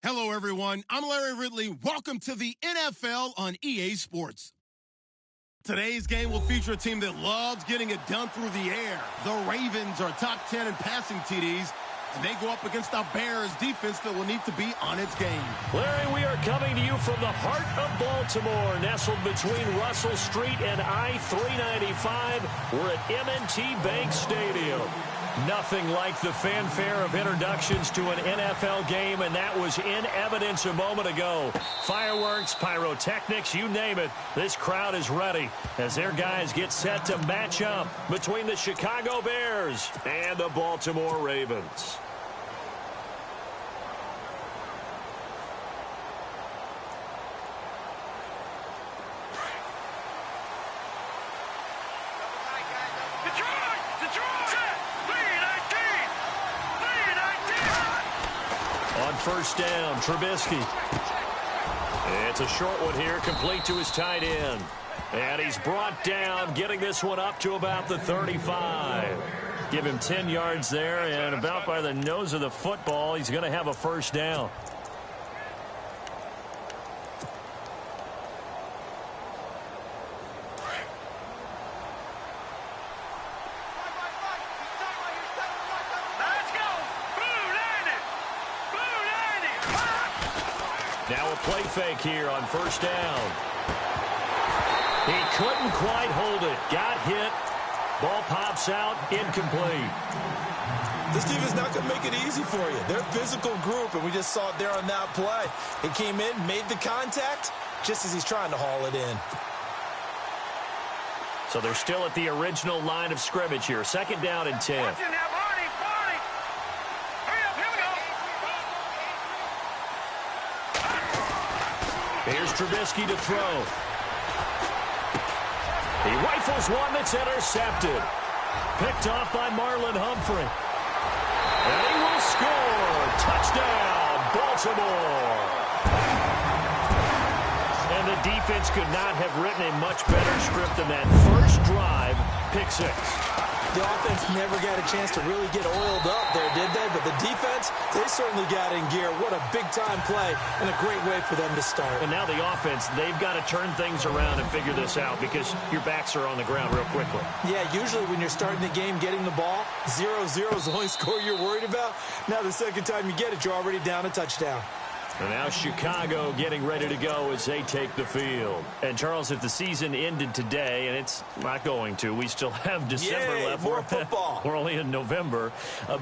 Hello, everyone. I'm Larry Ridley. Welcome to the NFL on EA Sports. Today's game will feature a team that loves getting it done through the air. The Ravens are top 10 in passing TDs, and they go up against the Bears defense that will need to be on its game. Larry, we are coming to you from the heart of Baltimore, nestled between Russell Street and I-395. We're at M&T Bank Stadium. Nothing like the fanfare of introductions to an NFL game, and that was in evidence a moment ago. Fireworks, pyrotechnics, you name it. This crowd is ready as their guys get set to match up between the Chicago Bears and the Baltimore Ravens. On first down, Trubisky. It's a short one here, complete to his tight end. And he's brought down, getting this one up to about the 35. Give him 10 yards there, and about by the nose of the football, he's going to have a first down. Now a play fake here on first down. He couldn't quite hold it. Got hit. Ball pops out. Incomplete. This team is not going to make it easy for you. They're a physical group, and we just saw it there on that play. He came in, made the contact, just as he's trying to haul it in. So they're still at the original line of scrimmage here. Second down and 10. Here's Trubisky to throw. He rifles one that's intercepted. Picked off by Marlon Humphrey. And he will score. Touchdown, Baltimore. And the defense could not have written a much better script than that first drive, pick six. The offense never got a chance to really get oiled up there, did they? But the defense, they certainly got in gear. What a big-time play and a great way for them to start. And now the offense, they've got to turn things around and figure this out because your backs are on the ground real quickly. Yeah, usually when you're starting the game, getting the ball, 0-0 is the only score you're worried about. Now the second time you get it, you're already down a touchdown. And now Chicago getting ready to go as they take the field. And, Charles, if the season ended today, and it's not going to, we still have December left. More football. We're only in November.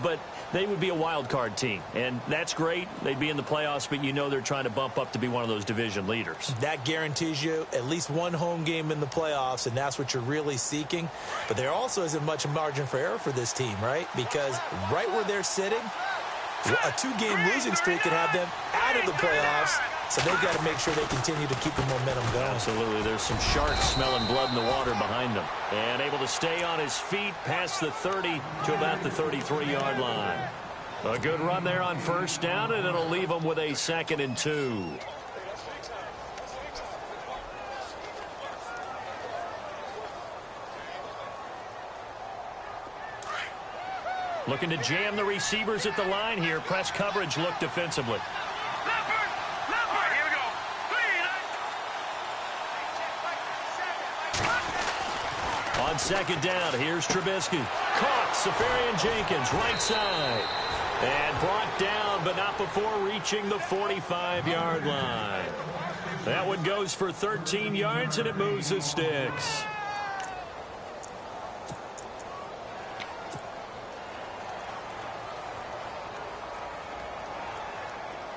But they would be a wild card team. And that's great. They'd be in the playoffs, but you know they're trying to bump up to be one of those division leaders. That guarantees you at least one home game in the playoffs, and that's what you're really seeking. But there also isn't much margin for error for this team, right? Because right where they're sitting, a two-game losing streak could have them out of the playoffs, so they've got to make sure they continue to keep the momentum going. Absolutely. There's some sharks smelling blood in the water behind them. And able to stay on his feet past the 30 to about the 33-yard line. A good run there on first down, and it'll leave them with a 2nd and 2. Looking to jam the receivers at the line here. Press coverage look defensively. On second down, here's Trubisky. Caught, Safarian-Jenkins, right side. And brought down, but not before reaching the 45-yard line. That one goes for 13 yards, and it moves the sticks.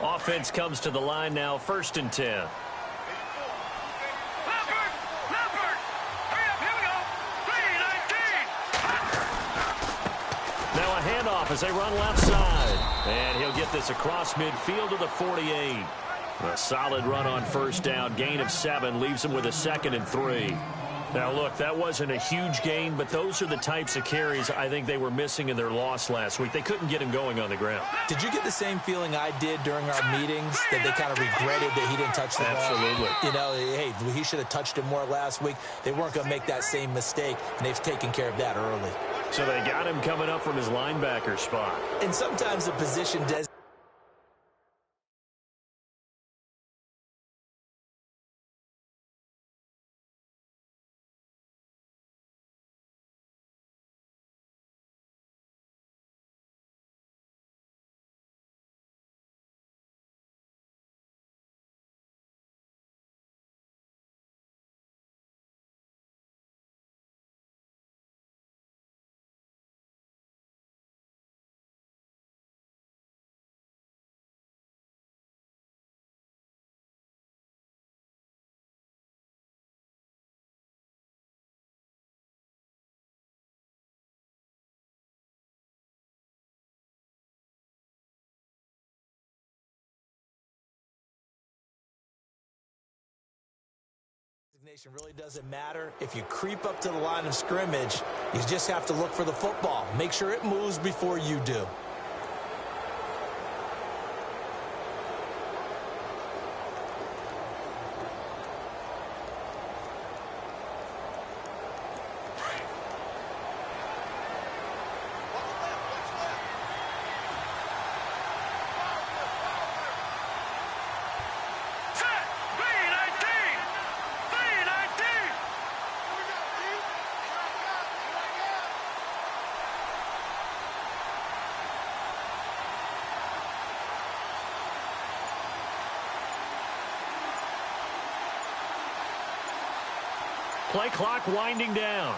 Offense comes to the line now, 1st and 10. Now a handoff as they run left side. And he'll get this across midfield to the 48. A solid run on first down. Gain of 7 leaves him with a 2nd and 3. Now, look, that wasn't a huge gain, but those are the types of carries I think they were missing in their loss last week. They couldn't get him going on the ground. Did you get the same feeling I did during our meetings, that they kind of regretted that he didn't touch the ball? Absolutely. You know, hey, he should have touched it more last week. They weren't going to make that same mistake, and they've taken care of that early. So they got him coming up from his linebacker spot. And sometimes the position does Designation really doesn't matter. If you creep up to the line of scrimmage, you just have to look for the football. Make sure it moves before you do. Play clock winding down.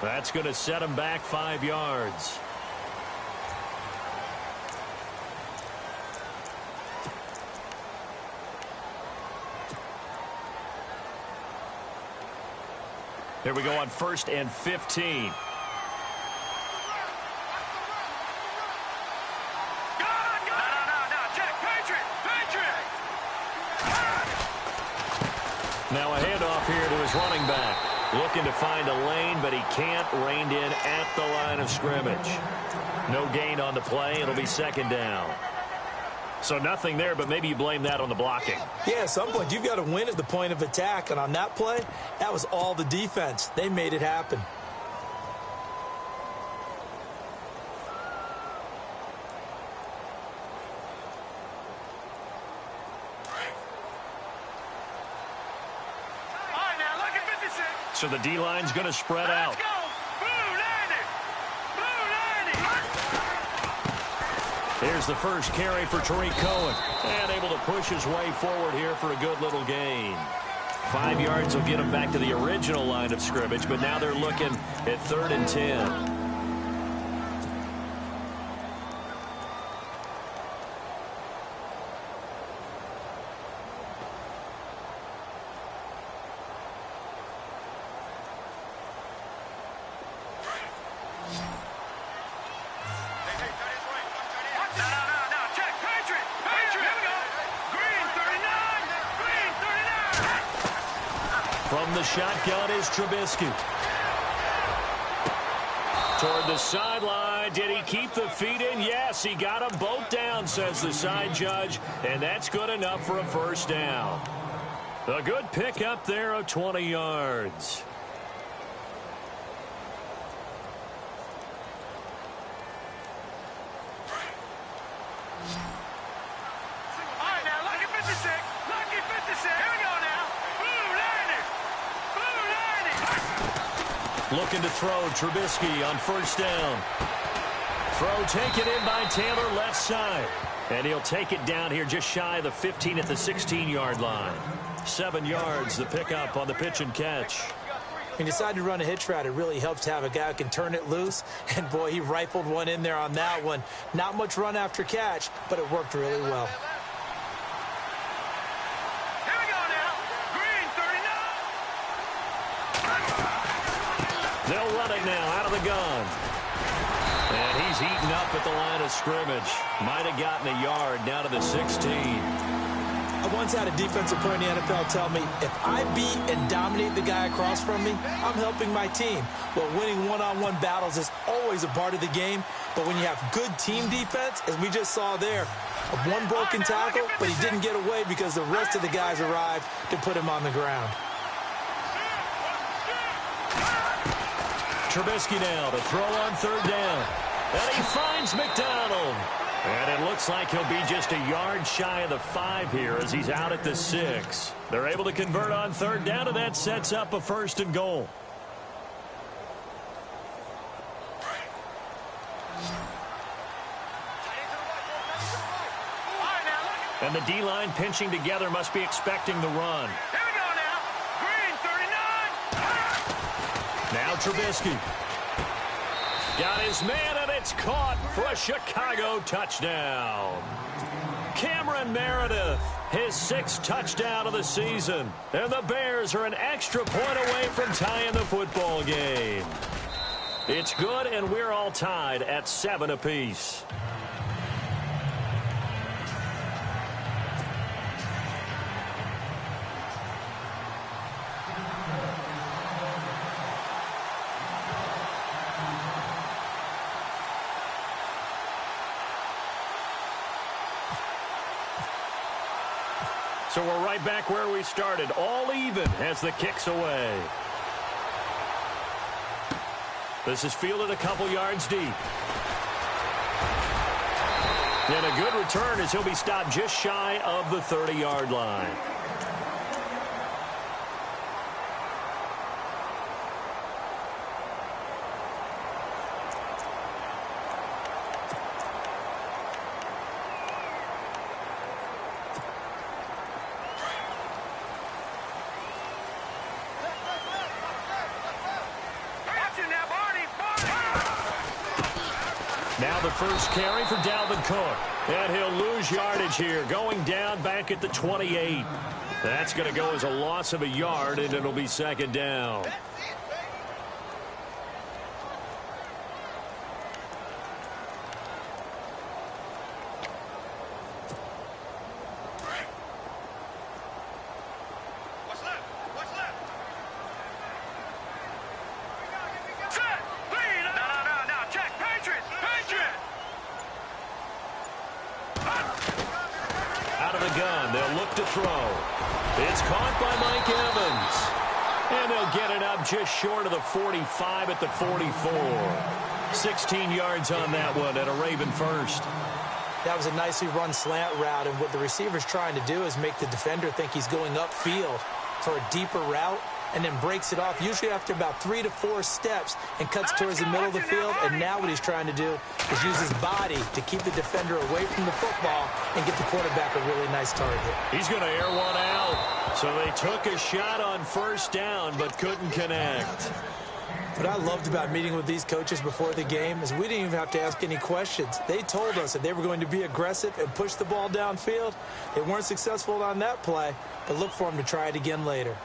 That's going to set him back 5 yards. Here we go on 1st and 15. Now a handoff here to his running back. Looking to find a lane, but he can't. Reined in at the line of scrimmage. No gain on the play. It'll be 2nd down. So nothing there, but maybe you blame that on the blocking. Yeah, at some point you've got to win at the point of attack. And on that play, that was all the defense. They made it happen. So the D-line's going to spread out. Here's the first carry for Tariq Cohen. And able to push his way forward here for a good little gain. 5 yards will get him back to the original line of scrimmage, but now they're looking at 3rd and 10. From the shotgun is Trubisky. Toward the sideline. Did he keep the feet in? Yes, he got them both down, says the side judge. And that's good enough for a 1st down. A good pickup there of 20 yards. Looking to throw Trubisky on 1st down. Throw taken in by Taylor left side. And he'll take it down here just shy of the 15 at the 16-yard line. 7 yards, the pickup on the pitch and catch. When you decide to run a hitch route, it really helps to have a guy who can turn it loose. And, boy, he rifled one in there on that one. Not much run after catch, but it worked really well. They'll run it now out of the gun. And he's eaten up at the line of scrimmage. Might have gotten a yard down to the 16. I once had a defensive player in the NFL tell me, if I beat and dominate the guy across from me, I'm helping my team. Well, winning one-on-one battles is always a part of the game. But when you have good team defense, as we just saw there, one broken tackle, but he didn't get away because the rest of the guys arrived to put him on the ground. Trubisky now to throw on 3rd down. And he finds McDonald. And it looks like he'll be just a yard shy of the 5 here as he's out at the 6. They're able to convert on 3rd down, and that sets up a 1st and goal. And the D-line pinching together must be expecting the run. Now Trubisky. Got his man, and it's caught for a Chicago touchdown. Cameron Meredith, his 6th touchdown of the season. And the Bears are an extra point away from tying the football game. It's good, and we're all tied at 7 apiece. So we're right back where we started, all even as the kick's away. This is fielded a couple yards deep. And a good return as he'll be stopped just shy of the 30-yard line. Now the first carry for Dalvin Cook. And he'll lose yardage here, going down back at the 28. That's going to go as a loss of a yard, and it'll be second down. Just short of the 45 at the 44. 16 yards on that one and a Raven first. That was a nicely run slant route, and what the receiver's trying to do is make the defender think he's going upfield for a deeper route, and then breaks it off, usually after about 3 to 4 steps, and cuts towards the middle of the field. And now what he's trying to do is use his body to keep the defender away from the football and get the quarterback a really nice target. He's going to air one out. So they took a shot on first down, but couldn't connect. What I loved about meeting with these coaches before the game is we didn't even have to ask any questions. They told us that they were going to be aggressive and push the ball downfield. They weren't successful on that play, but look for them to try it again later.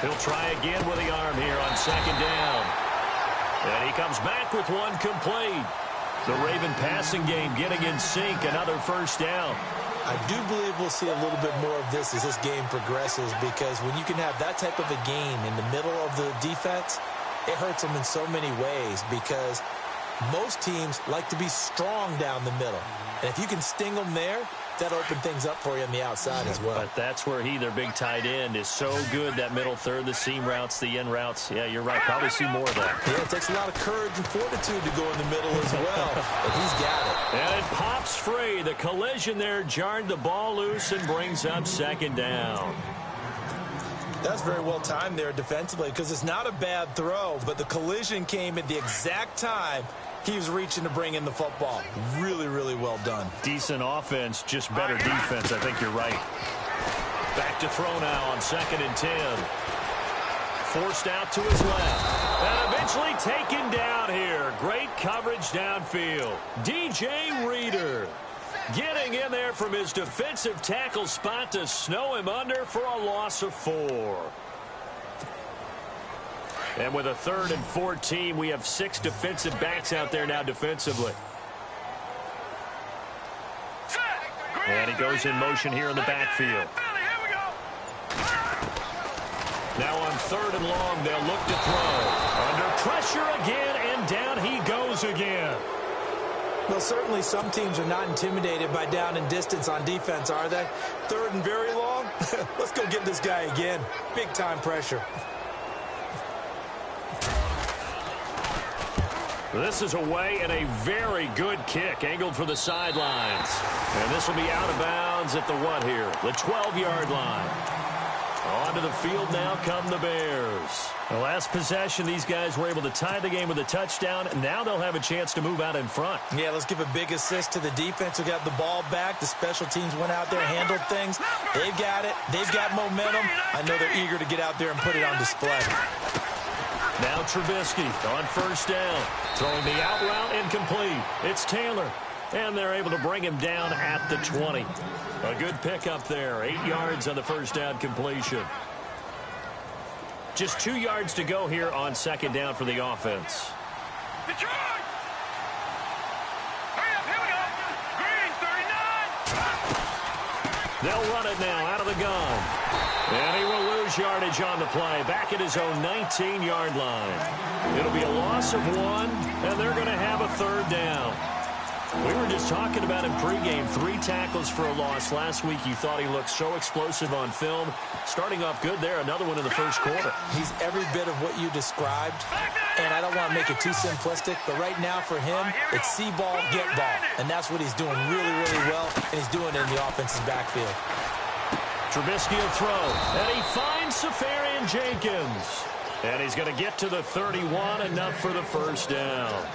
He'll try again with the arm here on second down. And he comes back with one complete. The Raven passing game getting in sync, another first down. I do believe we'll see a little bit more of this as this game progresses, because when you can have that type of a game in the middle of the defense, it hurts them in so many ways, because most teams like to be strong down the middle. And if you can sting them there, that'll open things up for you on the outside as well. But that's where their big tight end, is so good, that middle third, the seam routes, the in routes. Yeah, you're right. Probably see more of that. Yeah, it takes a lot of courage and fortitude to go in the middle as well, but he's got it. And it pops free. The collision there jarred the ball loose and brings up second down. That's very well timed there defensively, because it's not a bad throw, but the collision came at the exact time he was reaching to bring in the football. Really, really well done. Decent offense, just better defense. I think you're right. Back to throw now on 2nd and 10. Forced out to his left. And eventually taken down here. Great coverage downfield. DJ Reader getting in there from his defensive tackle spot to snow him under for a loss of 4. And with a 3rd and 14, we have 6 defensive backs out there now defensively. And he goes in motion here in the backfield. Now on 3rd and long, they'll look to throw. Under pressure again, and down he goes again. Well, certainly some teams are not intimidated by down and distance on defense, are they? 3rd and very long? Let's go get this guy again. Big-time pressure. This is away, and a very good kick, angled for the sidelines. And this will be out of bounds at the what here? The 12-yard line. Onto the field now come the Bears. The last possession, these guys were able to tie the game with a touchdown, and now they'll have a chance to move out in front. Yeah, let's give a big assist to the defense who got the ball back. The special teams went out there, handled things. They've got it. They've got momentum. I know they're eager to get out there and put it on display. Now Trubisky on first down. Throwing the out route incomplete. It's Taylor. And they're able to bring him down at the 20. A good pickup there. 8 yards on the first down completion. Just 2 yards to go here on second down for the offense. Detroit! Hurry up, here we go. Green, 39. They'll run it now out of the gun. And he will lose yardage on the play. Back at his own 19-yard line. It'll be a loss of 1, and they're going to have a third down. We were just talking about him pregame. 3 tackles for a loss. Last week you thought he looked so explosive on film. Starting off good there. Another one in the first quarter. He's every bit of what you described. And I don't want to make it too simplistic, but right now for him, it's see ball, get ball. And that's what he's doing really, really well, and he's doing it in the offense's backfield. Trubisky will throw, and he finds Safarian Jenkins. And he's going to get to the 31, enough for the first down.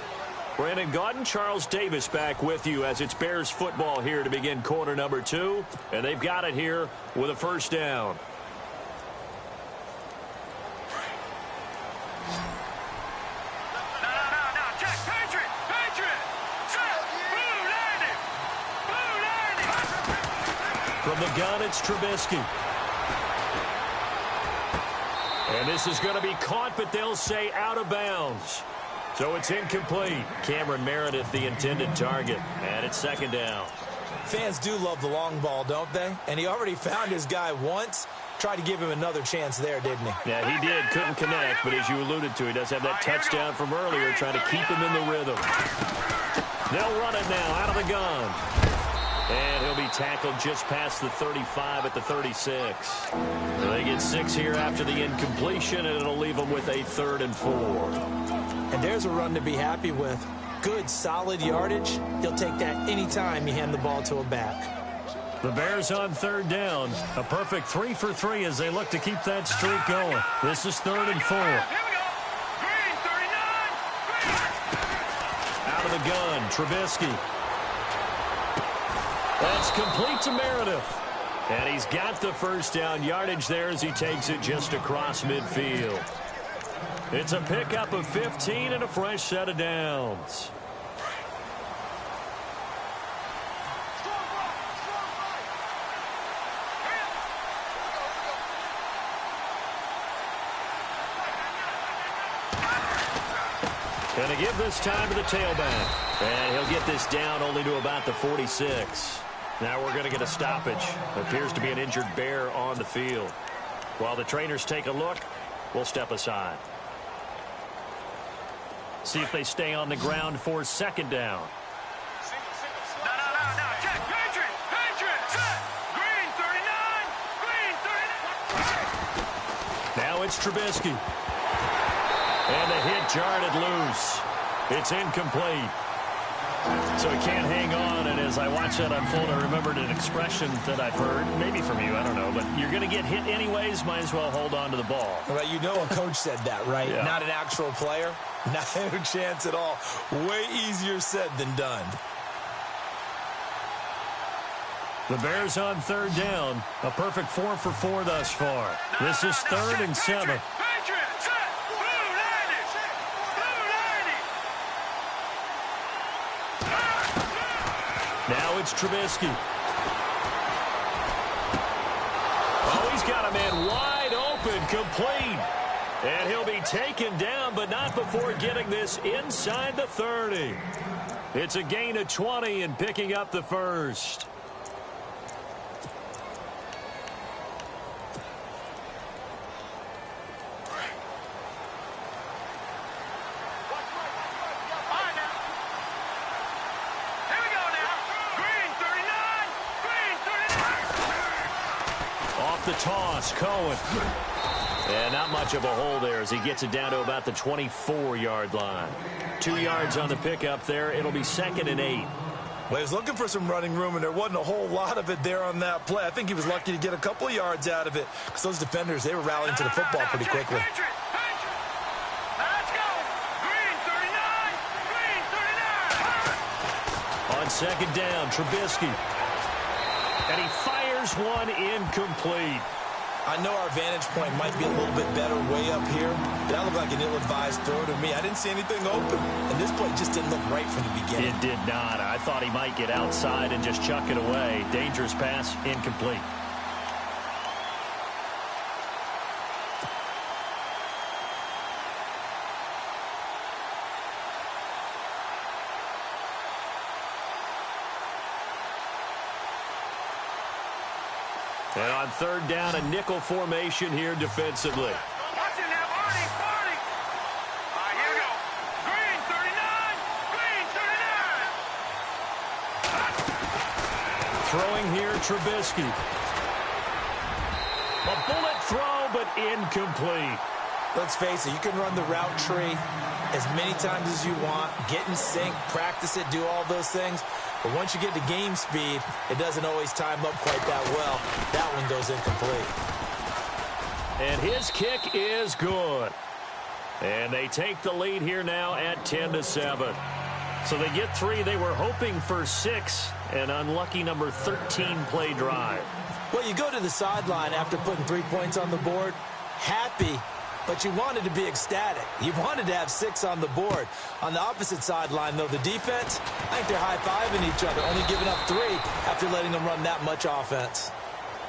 Brandon Gaudin, Charles Davis back with you as it's Bears football here to begin quarter number 2. And they've got it here with a first down. No. Check. Patriot. Set. Blue landing. From the gun, it's Trubisky. And this is going to be caught, but they'll say out of bounds. So it's incomplete. Cameron Meredith, the intended target. And it's second down. Fans do love the long ball, don't they? And he already found his guy once. Tried to give him another chance there, didn't he? Yeah, he did. Couldn't connect, but as you alluded to, he does have that touchdown from earlier, trying to keep him in the rhythm. They'll run it now out of the gun. And he'll be tackled just past the 35 at the 36. So they get 6 here after the incompletion, and it'll leave them with a 3rd and 4. And there's a run to be happy with. Good, solid yardage. He'll take that anytime you hand the ball to a back. The Bears on 3rd down. A perfect 3 for 3 as they look to keep that streak going. This is 3rd and 4. Here we go. Green, 39. Out of the gun, Trubisky. That's complete to Meredith. And he's got the first down yardage there as he takes it just across midfield. It's a pickup of 15 and a fresh set of downs. Going to give this time to the tailback. And he'll get this down only to about the 46. Now we're going to get a stoppage. Appears to be an injured Bear on the field. While the trainers take a look, we'll step aside. See if they stay on the ground for second down. No. Check. Patriot. Set. Green, 39. Now it's Trubisky. And the hit jarred it loose. It's incomplete. So he can't hang on, and as I watch that unfold, I remembered an expression that I've heard, maybe from you, I don't know, but you're going to get hit anyways, might as well hold on to the ball. Well, you know a coach said that, right? Yeah. Not an actual player. Not a chance at all. Way easier said than done. The Bears on 3rd down. A perfect 4 for 4 thus far. This is 3rd and 7. Patriot. Set. Blue landing. Now it's Trubisky. Oh, he's got a man wide open, complete. And he'll be taken down, but not before getting this inside the 30. It's a gain of 20 and picking up the first. The toss, Cohen. And not much of a hole there as he gets it down to about the 24-yard line. 2 yards on the pickup there. It'll be 2nd and 8. Well, he was looking for some running room, and there wasn't a whole lot of it there on that play. I think he was lucky to get a couple of yards out of it because those defenders, they were rallying to the football pretty quickly. Let's go. Green, 39. On second down, Trubisky. And he fires one incomplete. I know our vantage point might be a little bit better way up here. That looked like an ill-advised throw to me. I didn't see anything open. And this play just didn't look right from the beginning. It did not. I thought he might get outside and just chuck it away. Dangerous pass, incomplete. And on third down, a nickel formation here defensively. Watch it now, Barney, Barney. All right, here we go. Green, 39. Green, 39. Throwing here, Trubisky. A bullet throw, but incomplete. Let's face it, you can run the route tree as many times as you want, get in sync, practice it, do all those things. But once you get to game speed, it doesn't always time up quite that well. That one goes incomplete. And his kick is good. And they take the lead here now at 10-7. So they get 3. They were hoping for 6. An unlucky number 13 play drive. Well, you go to the sideline after putting 3 points on the board, happy, but you wanted to be ecstatic. You wanted to have 6 on the board. On the opposite sideline, though, the defense, I think they're high-fiving each other, only giving up 3 after letting them run that much offense.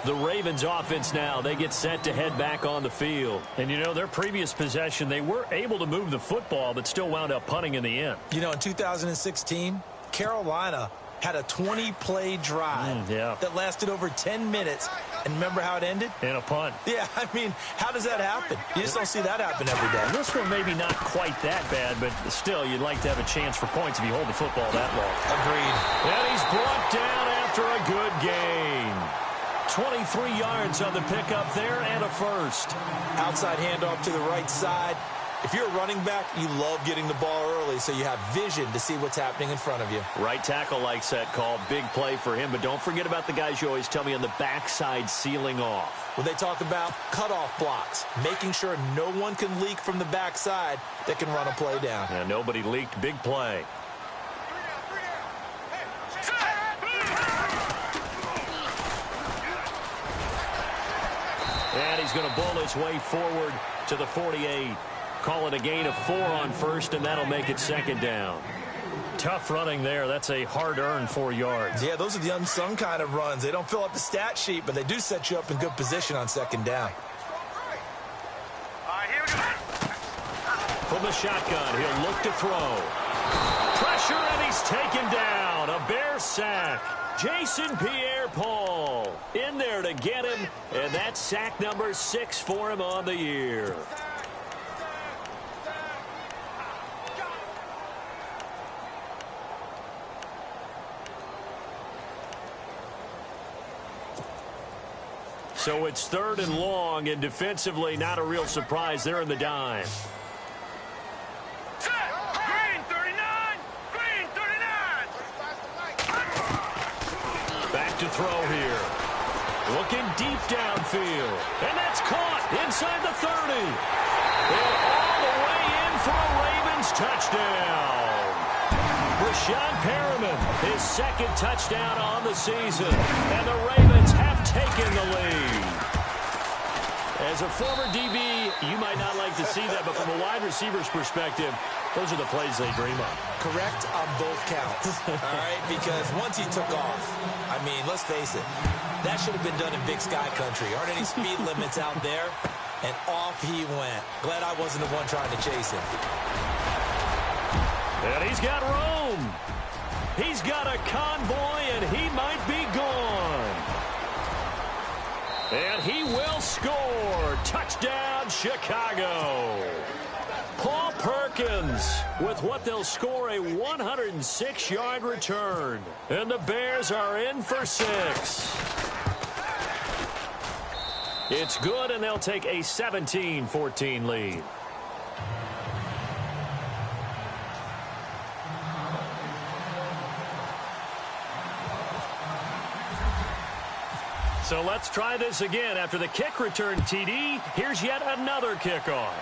The Ravens offense now, they get set to head back on the field. And, you know, their previous possession, they were able to move the football, but still wound up punting in the end. You know, in 2016, Carolina had a 20-play drive that lasted over 10 minutes. And remember how it ended? In a punt. Yeah, I mean, how does that happen? You just don't see that happen every day. This one maybe not quite that bad, but still, you'd like to have a chance for points if you hold the football that long. Agreed. And he's brought down after a good gain. 23 yards on the pickup there and a first. Outside handoff to the right side. If you're a running back, you love getting the ball early so you have vision to see what's happening in front of you. Right tackle likes that call. Big play for him, but don't forget about the guys you always tell me on the backside sealing off. When they talk about cutoff blocks, making sure no one can leak from the backside that can run a play down. Yeah, nobody leaked. Big play. And he's going to bull his way forward to the 48. Call it a gain of 4 on first, and that'll make it second down. Tough running there. That's a hard-earned 4 yards. Yeah, those are the unsung kind of runs. They don't fill up the stat sheet, but they do set you up in good position on second down. All right, here we go. From the shotgun, he'll look to throw. Pressure, and he's taken down. A Bear sack. Jason Pierre-Paul in there to get him, and that's sack number 6 for him on the year. So it's 3rd and long, and defensively not a real surprise. They're in the dime. Green, 39. Green, 39. Back to throw here. Looking deep downfield. And that's caught inside the 30. And all the way in for a Ravens touchdown. Rashad Perriman, his 2nd touchdown on the season. And the Ravens have taken the lead. As a former DB, you might not like to see that, but from a wide receiver's perspective, those are the plays they dream of. Correct on both counts, all right? Because once he took off, I mean, let's face it, that should have been done in Big Sky Country. Aren't any speed limits out there? And off he went. Glad I wasn't the one trying to chase him. And he's got room. He's got a convoy, and he might be gone. And he will score. Touchdown, Chicago. Paul Perkins with what they'll score a 106-yard return. And the Bears are in for 6. It's good, and they'll take a 17-14 lead. So let's try this again. After the kick return, TD, here's yet another kickoff.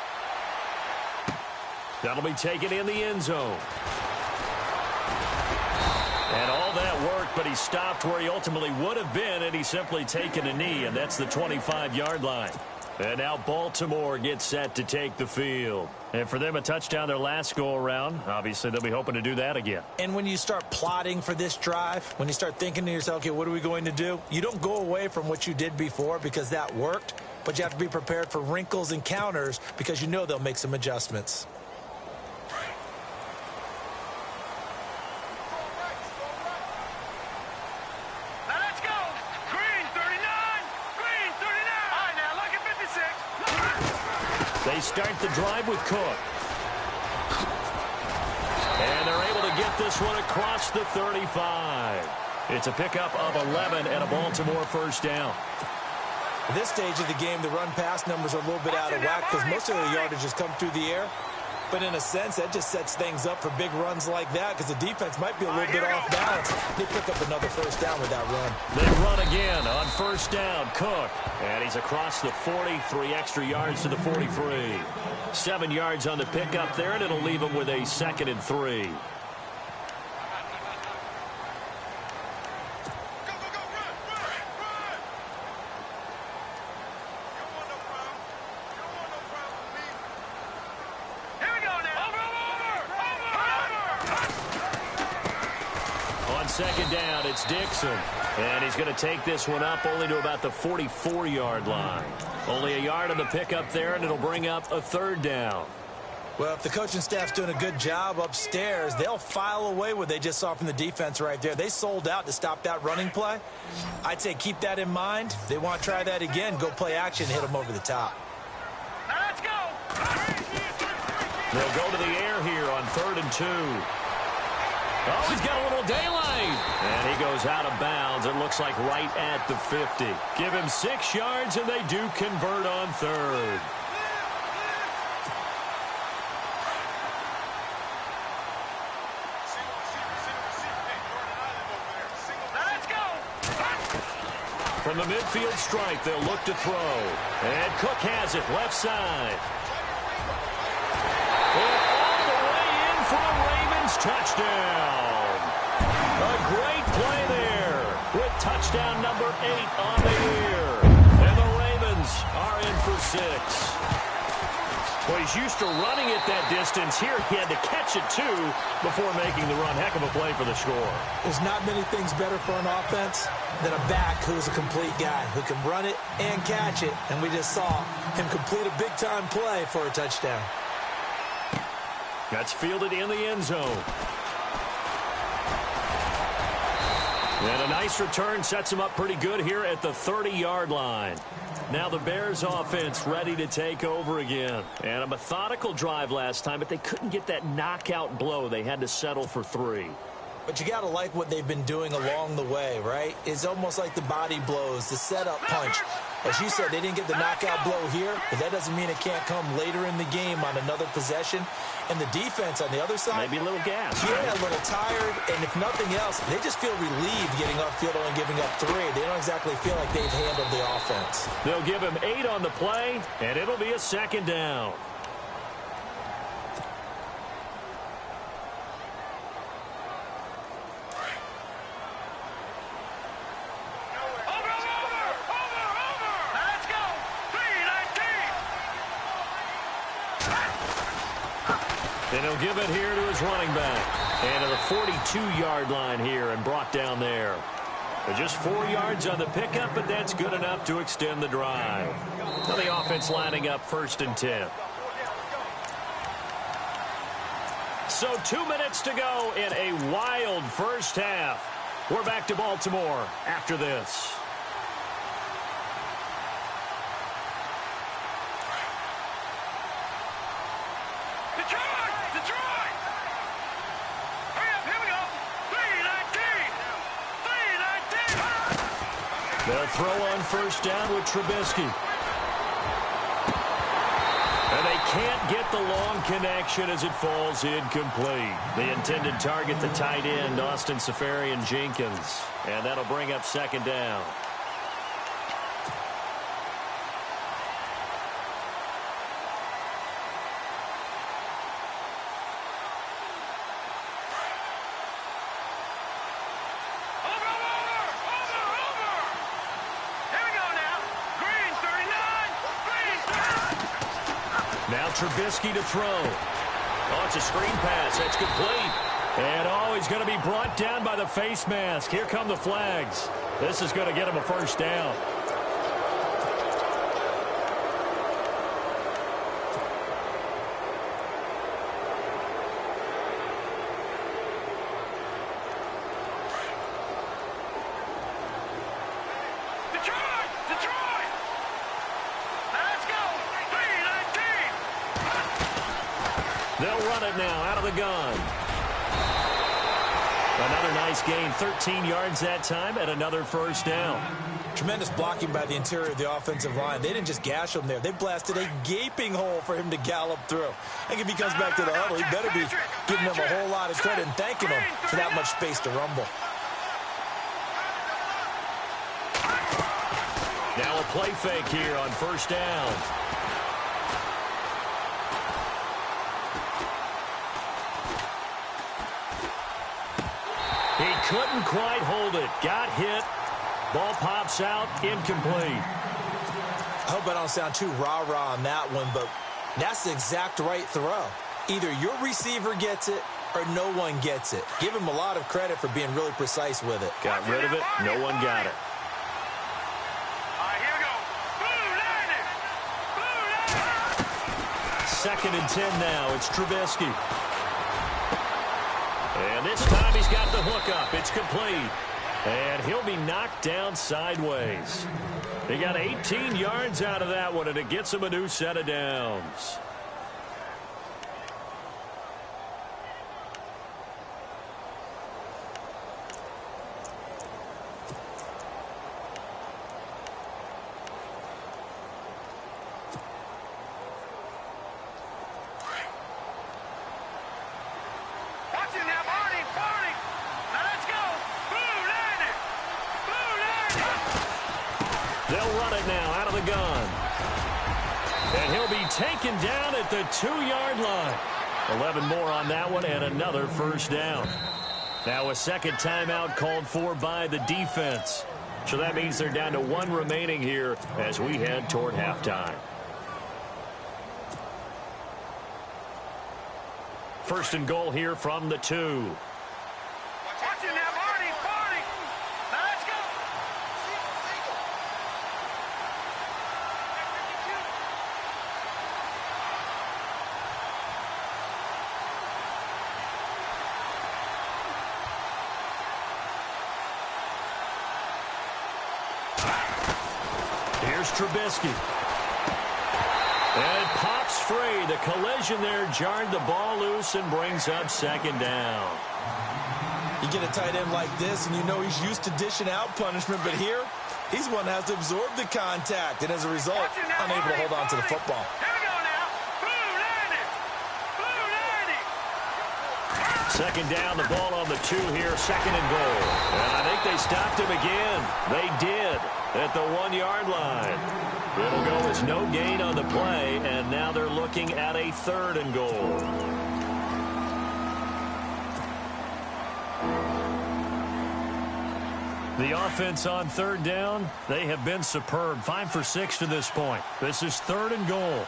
That'll be taken in the end zone. And all that worked, but he stopped where he ultimately would have been, and he's simply taken a knee, and that's the 25-yard line. And now Baltimore gets set to take the field. And for them, a touchdown their last go-around. Obviously, they'll be hoping to do that again. And when you start plotting for this drive, when you start thinking to yourself, okay, what are we going to do? You don't go away from what you did before because that worked, but you have to be prepared for wrinkles and counters because you know they'll make some adjustments. Now let's go. Green, 39. They start the drive with Cook. And they're able to get this one across the 35. It's a pickup of 11 and a Baltimore first down. At this stage of the game, the run-pass numbers are a little bit out of whack because most of the yardage has come through the air. But in a sense, that just sets things up for big runs like that because the defense might be a little bit off balance. They pick up another first down with that run. They run again on first down. Cook. And he's across the 40, 3 extra yards to the 43. 7 yards on the pickup there, and it'll leave him with a 2nd and 3. Second down, it's Dixon. And he's going to take this one up only to about the 44-yard line. Only a yard on the pickup there, and it'll bring up a 3rd down. Well, if the coaching staff's doing a good job upstairs, they'll file away what they just saw from the defense right there. They sold out to stop that running play. I'd say keep that in mind. If they want to try that again, go play action and hit them over the top. Now let's go. They'll go to the air here on 3rd and 2. Oh, he's got a little daylight. And he goes out of bounds. It looks like right at the 50. Give him 6 yards, and they do convert on 3rd. Let's go. From the midfield stripe, they'll look to throw. And Cook has it left side. All the way in for a Ravens touchdown. A great play there with touchdown number 8 on the year. And the Ravens are in for 6. Well, he's used to running it that distance. Here he had to catch it, too, before making the run. Heck of a play for the score. There's not many things better for an offense than a back who's a complete guy who can run it and catch it. And we just saw him complete a big-time play for a touchdown. That's fielded in the end zone. And a nice return sets him up pretty good here at the 30-yard line. Now the Bears offense ready to take over again. And a methodical drive last time, but they couldn't get that knockout blow. They had to settle for 3. But you got to like what they've been doing along the way, right? It's almost like the body blows, the setup punch. As you said, they didn't get the knockout blow here, but that doesn't mean it can't come later in the game on another possession. And the defense on the other side, maybe a little gas. Yeah, a little tired. And if nothing else, they just feel relieved getting upfield only giving up 3. They don't exactly feel like they've handled the offense. They'll give him 8 on the play, and it'll be a 2nd down. And he'll give it here to his running back. And to the 42-yard line here and brought down there. Just 4 yards on the pickup, but that's good enough to extend the drive. Now the offense lining up 1st and 10. So 2 minutes to go in a wild first half. We're back to Baltimore after this. They'll throw on first down with Trubisky. And they can't get the long connection as it falls incomplete. The intended target, the tight end, Austin Seferian-Jenkins. And that'll bring up 2nd down. Now Trubisky to throw. Oh, it's a screen pass. That's complete. And, oh, he's going to be brought down by the face mask. Here come the flags. This is going to get him a first down. They'll run it now out of the gun. Another nice gain, 13 yards that time, and another first down. Tremendous blocking by the interior of the offensive line. They didn't just gash him there. They blasted a gaping hole for him to gallop through. I think if he comes back to the huddle, he better be giving them a whole lot of credit and thanking them for that much space to rumble. Now a play fake here on first down. He couldn't quite hold it. Got hit. Ball pops out. Incomplete. I hope I don't sound too rah-rah on that one, but that's the exact right throw. Either your receiver gets it or no one gets it. Give him a lot of credit for being really precise with it. Got rid of it. No one got it. Here we go. Second and 10 now. It's Trubisky. And this time he's got the hook up. It's complete. And he'll be knocked down sideways. He got 18 yards out of that one, and it gets him a new set of downs. Taken down at the 2-yard line. 11 more on that one and another first down. Now a second timeout called for by the defense. So that means they're down to one remaining here as we head toward halftime. First and goal here from the 2. Trubisky. And it pops free. The collision there jarred the ball loose and brings up second down. You get a tight end like this, and you know he's used to dishing out punishment, but here, he's one that has to absorb the contact, and as a result, unable to hold on to the football. Second down, the ball on the 2 here, second and goal. And I think they stopped him again. They did at the 1-yard line. It'll go as no gain on the play, and now they're looking at a third and goal. The offense on third down, they have been superb. 5 for 6 to this point. This is third and goal.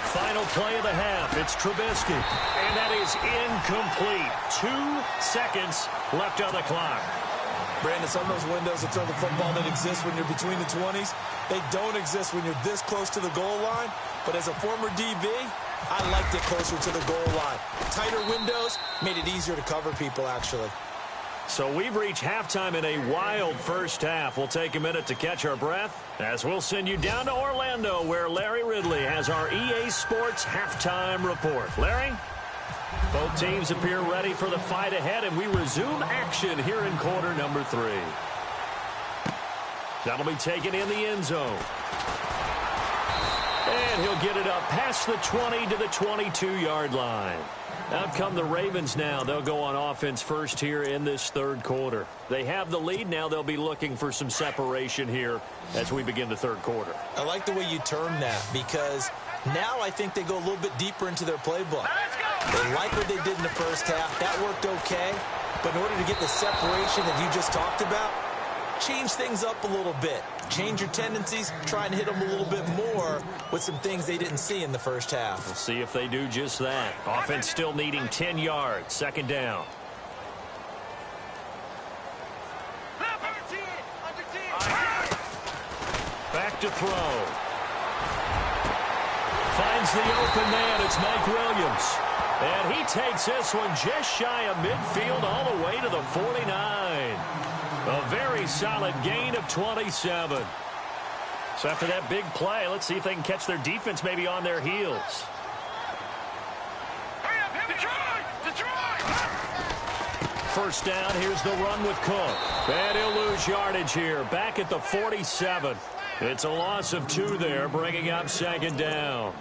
Final play of the half. It's Trubisky. And that is incomplete. 2 seconds left on the clock. Brandon, some of those windows to throw the football that exist when you're between the 20s, they don't exist when you're this close to the goal line. But as a former DB, I liked it closer to the goal line. Tighter windows made it easier to cover people, actually. So we've reached halftime in a wild first half. We'll take a minute to catch our breath as we'll send you down to Orlando, where Larry Ridley has our EA Sports halftime report. Larry? Both teams appear ready for the fight ahead, and we resume action here in quarter number 3. That'll be taken in the end zone. And he'll get it up past the 20 to the 22-yard line. Out come the Ravens now. They'll go on offense first here in this third quarter. They have the lead. Now they'll be looking for some separation here as we begin the third quarter. I like the way you term that, because now I think they go a little bit deeper into their playbook. They like what they did in the first half. That worked okay. But in order to get the separation that you just talked about, change things up a little bit. Change your tendencies. Try and hit them a little bit more with some things they didn't see in the first half. We'll see if they do just that. Offense still needing 10 yards. Second down. Back to throw. Finds the open man. It's Mike Williams. And he takes this one just shy of midfield all the way to the 49. A very solid gain of 27. So after that big play, let's see if they can catch their defense maybe on their heels. Hurry up, Detroit! First down, here's the run with Cook. And he'll lose yardage here, back at the 47. It's a loss of 2 there, bringing up second down.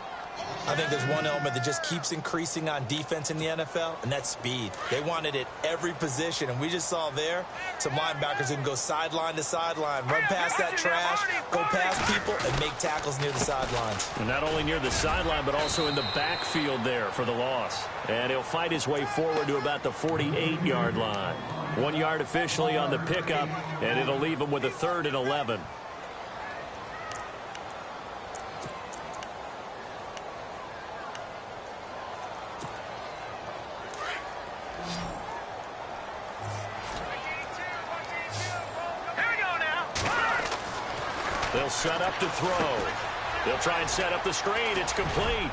I think there's one element that just keeps increasing on defense in the NFL, and that's speed. They want it at every position, and we just saw there some linebackers who can go sideline to sideline, run past that trash, go past people, and make tackles near the sidelines. And not only near the sideline, but also in the backfield there for the loss. And he'll fight his way forward to about the 48-yard line. 1 yard officially on the pickup, and it'll leave him with a 3rd and 11. They'll set up to throw. They'll try and set up the screen. It's complete.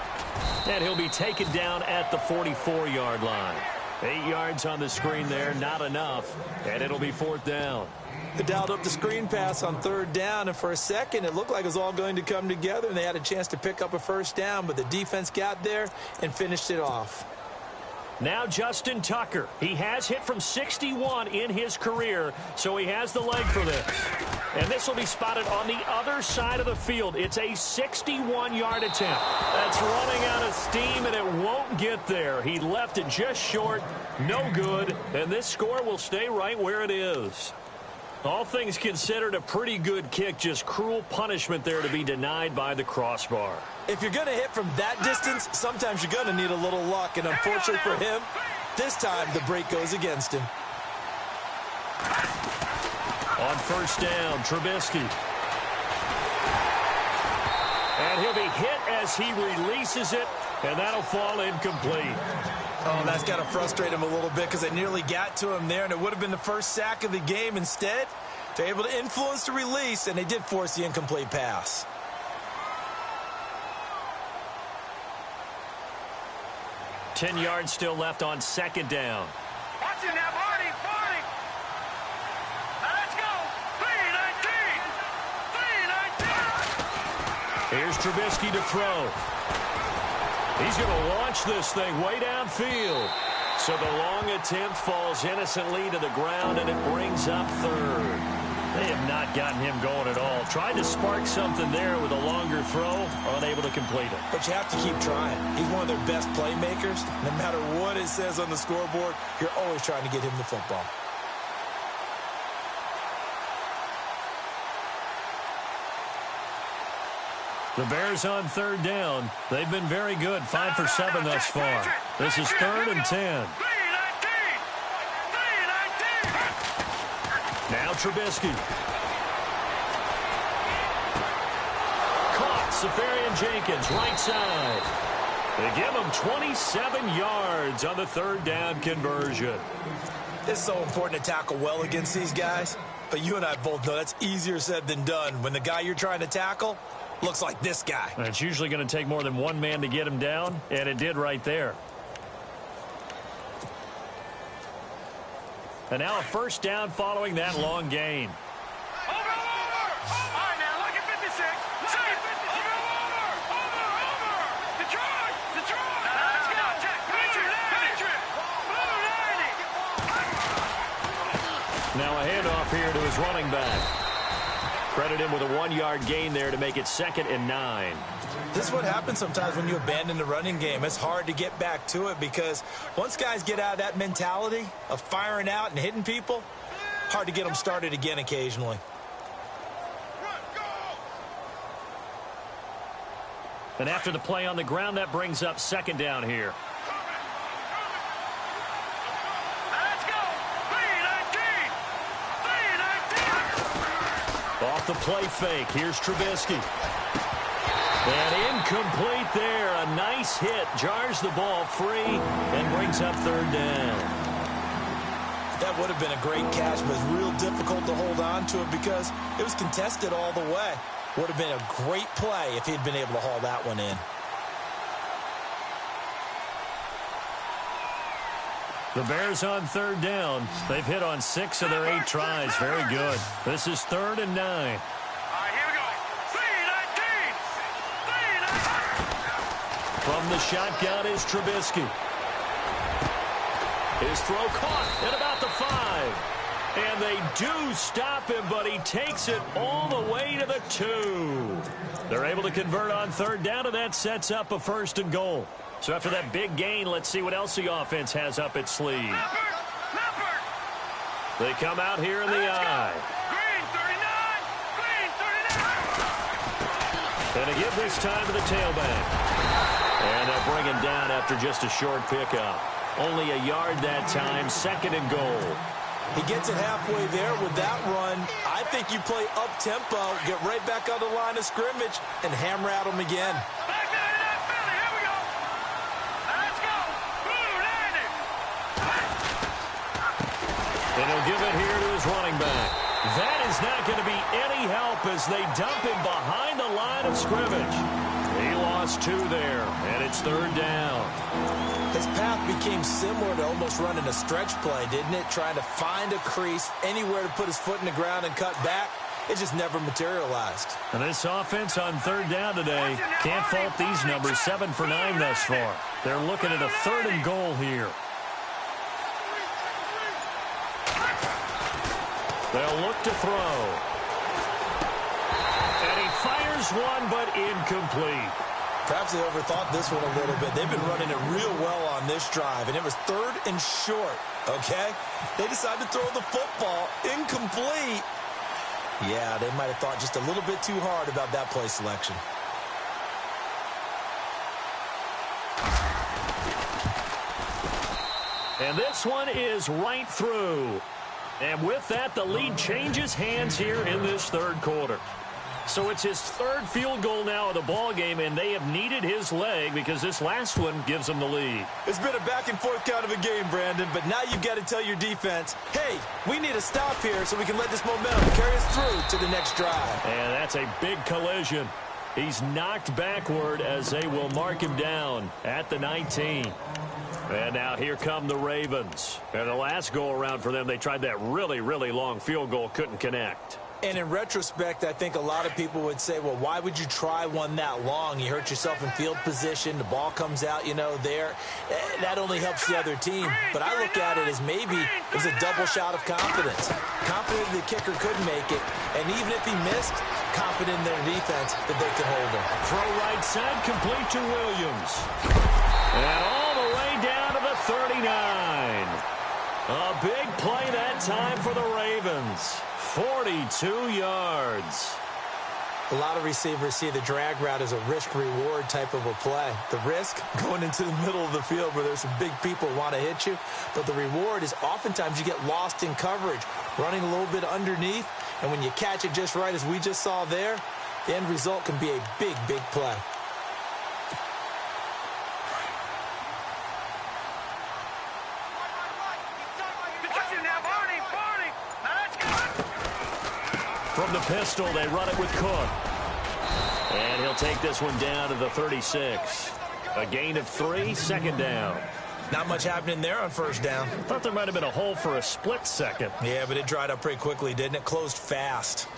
And he'll be taken down at the 44-yard line. 8 yards on the screen there, not enough. And it'll be 4th down. They dialed up the screen pass on 3rd down, and for a second it looked like it was all going to come together, and they had a chance to pick up a 1st down, but the defense got there and finished it off. Now Justin Tucker. He has hit from 61 in his career, so he has the leg for this. And this will be spotted on the other side of the field. It's a 61-yard attempt. That's running out of steam, and it won't get there. He left it just short, no good, and this score will stay right where it is. All things considered, a pretty good kick, just cruel punishment there to be denied by the crossbar. If you're going to hit from that distance, sometimes you're going to need a little luck, and unfortunately for him, this time the break goes against him. On first down, Trubisky. And he'll be hit as he releases it, and that'll fall incomplete. Oh, that's got to frustrate him a little bit because they nearly got to him there, and it would have been the first sack of the game. Instead, they're able to influence the release, and they did force the incomplete pass. Ten yards still left on second down. Watch it now, Barney. Now let's go. 3-19. Here's Trubisky to throw. He's going to launch this thing way downfield. So the long attempt falls innocently to the ground, and it brings up 3rd. They have not gotten him going at all. Tried to spark something there with a longer throw, unable to complete it. But you have to keep trying. He's one of their best playmakers. No matter what it says on the scoreboard, you're always trying to get him the football. The Bears on 3rd down. They've been very good, 5 for 7 thus far. This is 3rd and 10. 3-19. Now Trubisky. Caught. Safarian Jenkins, right side. They give him 27 yards on the 3rd down conversion. It's so important to tackle well against these guys, but you and I both know that's easier said than done when the guy you're trying to tackle looks like this guy. And it's usually going to take more than one man to get him down, and it did right there. And now a first down following that long gain. Over. All right, now, look at 56. Look at 56. Over. Detroit. Now, let's go. Patriot. Blue 90. Now a handoff here to his running back. Credit him with a 1-yard gain there to make it 2nd and 9. This is what happens sometimes when you abandon the running game. It's hard to get back to it because once guys get out of that mentality of firing out and hitting people, hard to get them started again occasionally. And after the play on the ground, that brings up 2nd down here. Off the play fake. Here's Trubisky. And incomplete there. A nice hit. Jars the ball free and brings up 3rd down. That would have been a great catch, but it's real difficult to hold on to it because it was contested all the way. Would have been a great play if he'd been able to haul that one in. The Bears on 3rd down. They've hit on 6 of their 8 tries. Very good. This is 3rd and 9. All right, here we go. From the shotgun is Trubisky. His throw caught at about the 5. And they do stop him, but he takes it all the way to the 2. They're able to convert on third down, and that sets up a 1st and goal. So after that big gain, let's see what else the offense has up its sleeve. They come out here in the I. Green 39! Green 39! And they give this time to the tailback. And they'll bring him down after just a short pickup. Only a yard that time, 2nd and goal. He gets it halfway there with that run. I think you play up-tempo, get right back on the line of scrimmage, and hammer at him again. Back 99 Philly, here we go! Let's go! Blue 90! And he'll give it here to his running back. That is not going to be any help as they dump him behind the line of scrimmage. He lost 2 there, and it's 3rd down. His path became similar to almost running a stretch play, didn't it? Trying to find a crease, anywhere to put his foot in the ground and cut back. It just never materialized. And this offense on 3rd down today, can't fault these numbers. 7 for 9 thus far. They're looking at a 3rd and goal here. They'll look to throw. And he fires one, but incomplete. Perhaps they overthought this one a little bit. They've been running it real well on this drive, and it was 3rd and short, okay? They decided to throw the football incomplete. Yeah, they might have thought just a little bit too hard about that play selection. And this one is right through. And with that, the lead changes hands here in this 3rd quarter. So it's his 3rd field goal now of the ball game, and they have needed his leg because this last one gives them the lead. It's been a back-and-forth kind of a game, Brandon, but now you've got to tell your defense, hey, we need a stop here so we can let this momentum carry us through to the next drive. And that's a big collision. He's knocked backward as they will mark him down at the 19. And now here come the Ravens. And the last go-around for them, they tried that really, really long field goal, couldn't connect. And in retrospect, I think a lot of people would say, well, why would you try one that long? You hurt yourself in field position. The ball comes out, there. That only helps the other team. But I look at it as maybe it was a double shot of confidence. Confident the kicker could make it. And even if he missed, confident in their defense that they could hold him. Throw right side, complete to Williams. And all the way down to the 39. A big play that time for the Ravens. 42 yards. A lot of receivers see the drag route as a risk-reward type of a play. The risk, going into the middle of the field where there's some big people who want to hit you. But the reward is oftentimes you get lost in coverage, running a little bit underneath. And when you catch it just right, as we just saw there, the end result can be a big, big play. From the pistol, they run it with Cook. And he'll take this one down to the 36. A gain of 3, 2nd down. Not much happening there on 1st down. Thought there might have been a hole for a split second. Yeah, but it dried up pretty quickly, didn't it? Closed fast.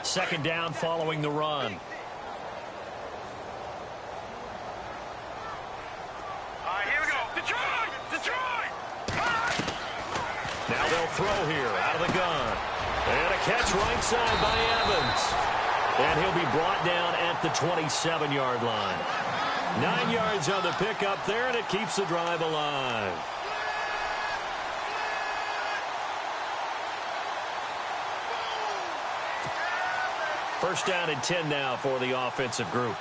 Second down following the run. Now they'll throw here out of the gun. And a catch right side by Evans. And he'll be brought down at the 27-yard line. 9 yards on the pickup there, and it keeps the drive alive. First down and 10 now for the offensive group.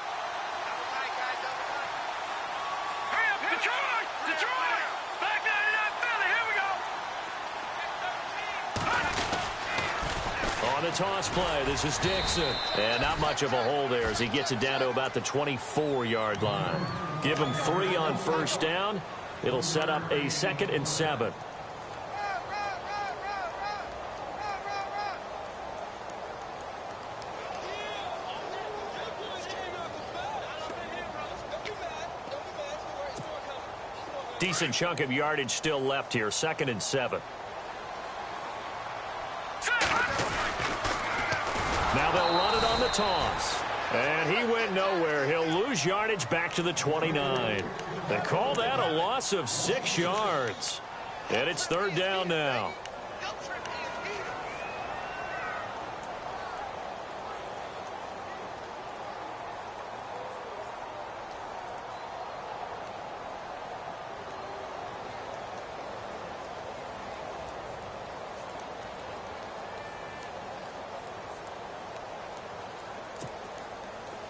On the toss play, this is Dixon. And not much of a hole there as he gets it down to about the 24-yard line. Give him 3 on 1st down. It'll set up a 2nd and 7. Decent chunk of yardage still left here, 2nd and 7. the toss. And he went nowhere. He'll lose yardage back to the 29. They call that a loss of 6 yards. And it's third down now.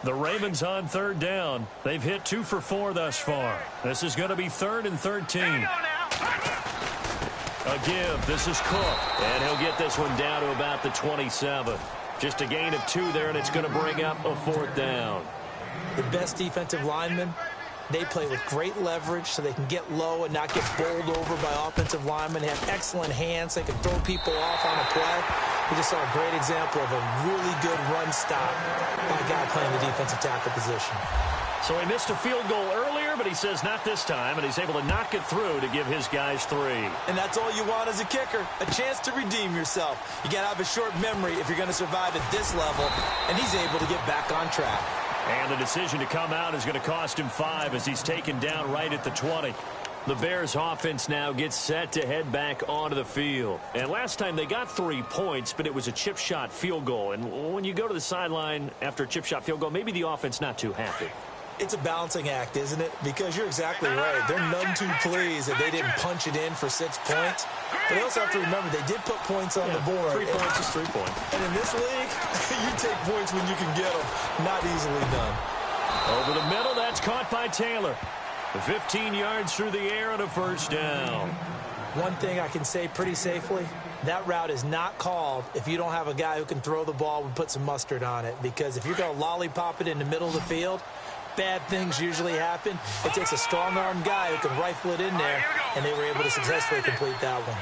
The Ravens on third down. They've hit 2 for 4 thus far. This is going to be 3rd and 13. A give. This is Cook. And he'll get this one down to about the 27. Just a gain of 2 there, and it's going to bring up a 4th down. The best defensive linemen, they play with great leverage so they can get low and not get bowled over by offensive linemen. They have excellent hands. They can throw people off on a play. We just saw a great example of a really good run stop by a guy playing the defensive tackle position. So he missed a field goal earlier, but he says not this time, and he's able to knock it through to give his guys 3. And that's all you want as a kicker, a chance to redeem yourself. You got to have a short memory if you're going to survive at this level, and he's able to get back on track. And the decision to come out is going to cost him 5 as he's taken down right at the 20. The Bears offense now gets set to head back onto the field. And last time they got 3 points, but it was a chip shot field goal. And when you go to the sideline after a chip shot field goal, maybe the offense not too happy. It's a balancing act, isn't it? Because you're exactly right. They're none too pleased that they didn't punch it in for 6 points. But they also have to remember they did put points on the board. 3 points is 3 points. And in this league, you take points when you can get them. Not easily done. Over the middle, that's caught by Taylor. 15 yards through the air and a 1st down. One thing I can say pretty safely, that route is not called if you don't have a guy who can throw the ball and put some mustard on it. Because if you're going to lollipop it in the middle of the field, bad things usually happen. It takes a strong-armed guy who can rifle it in there, and they were able to successfully complete that one.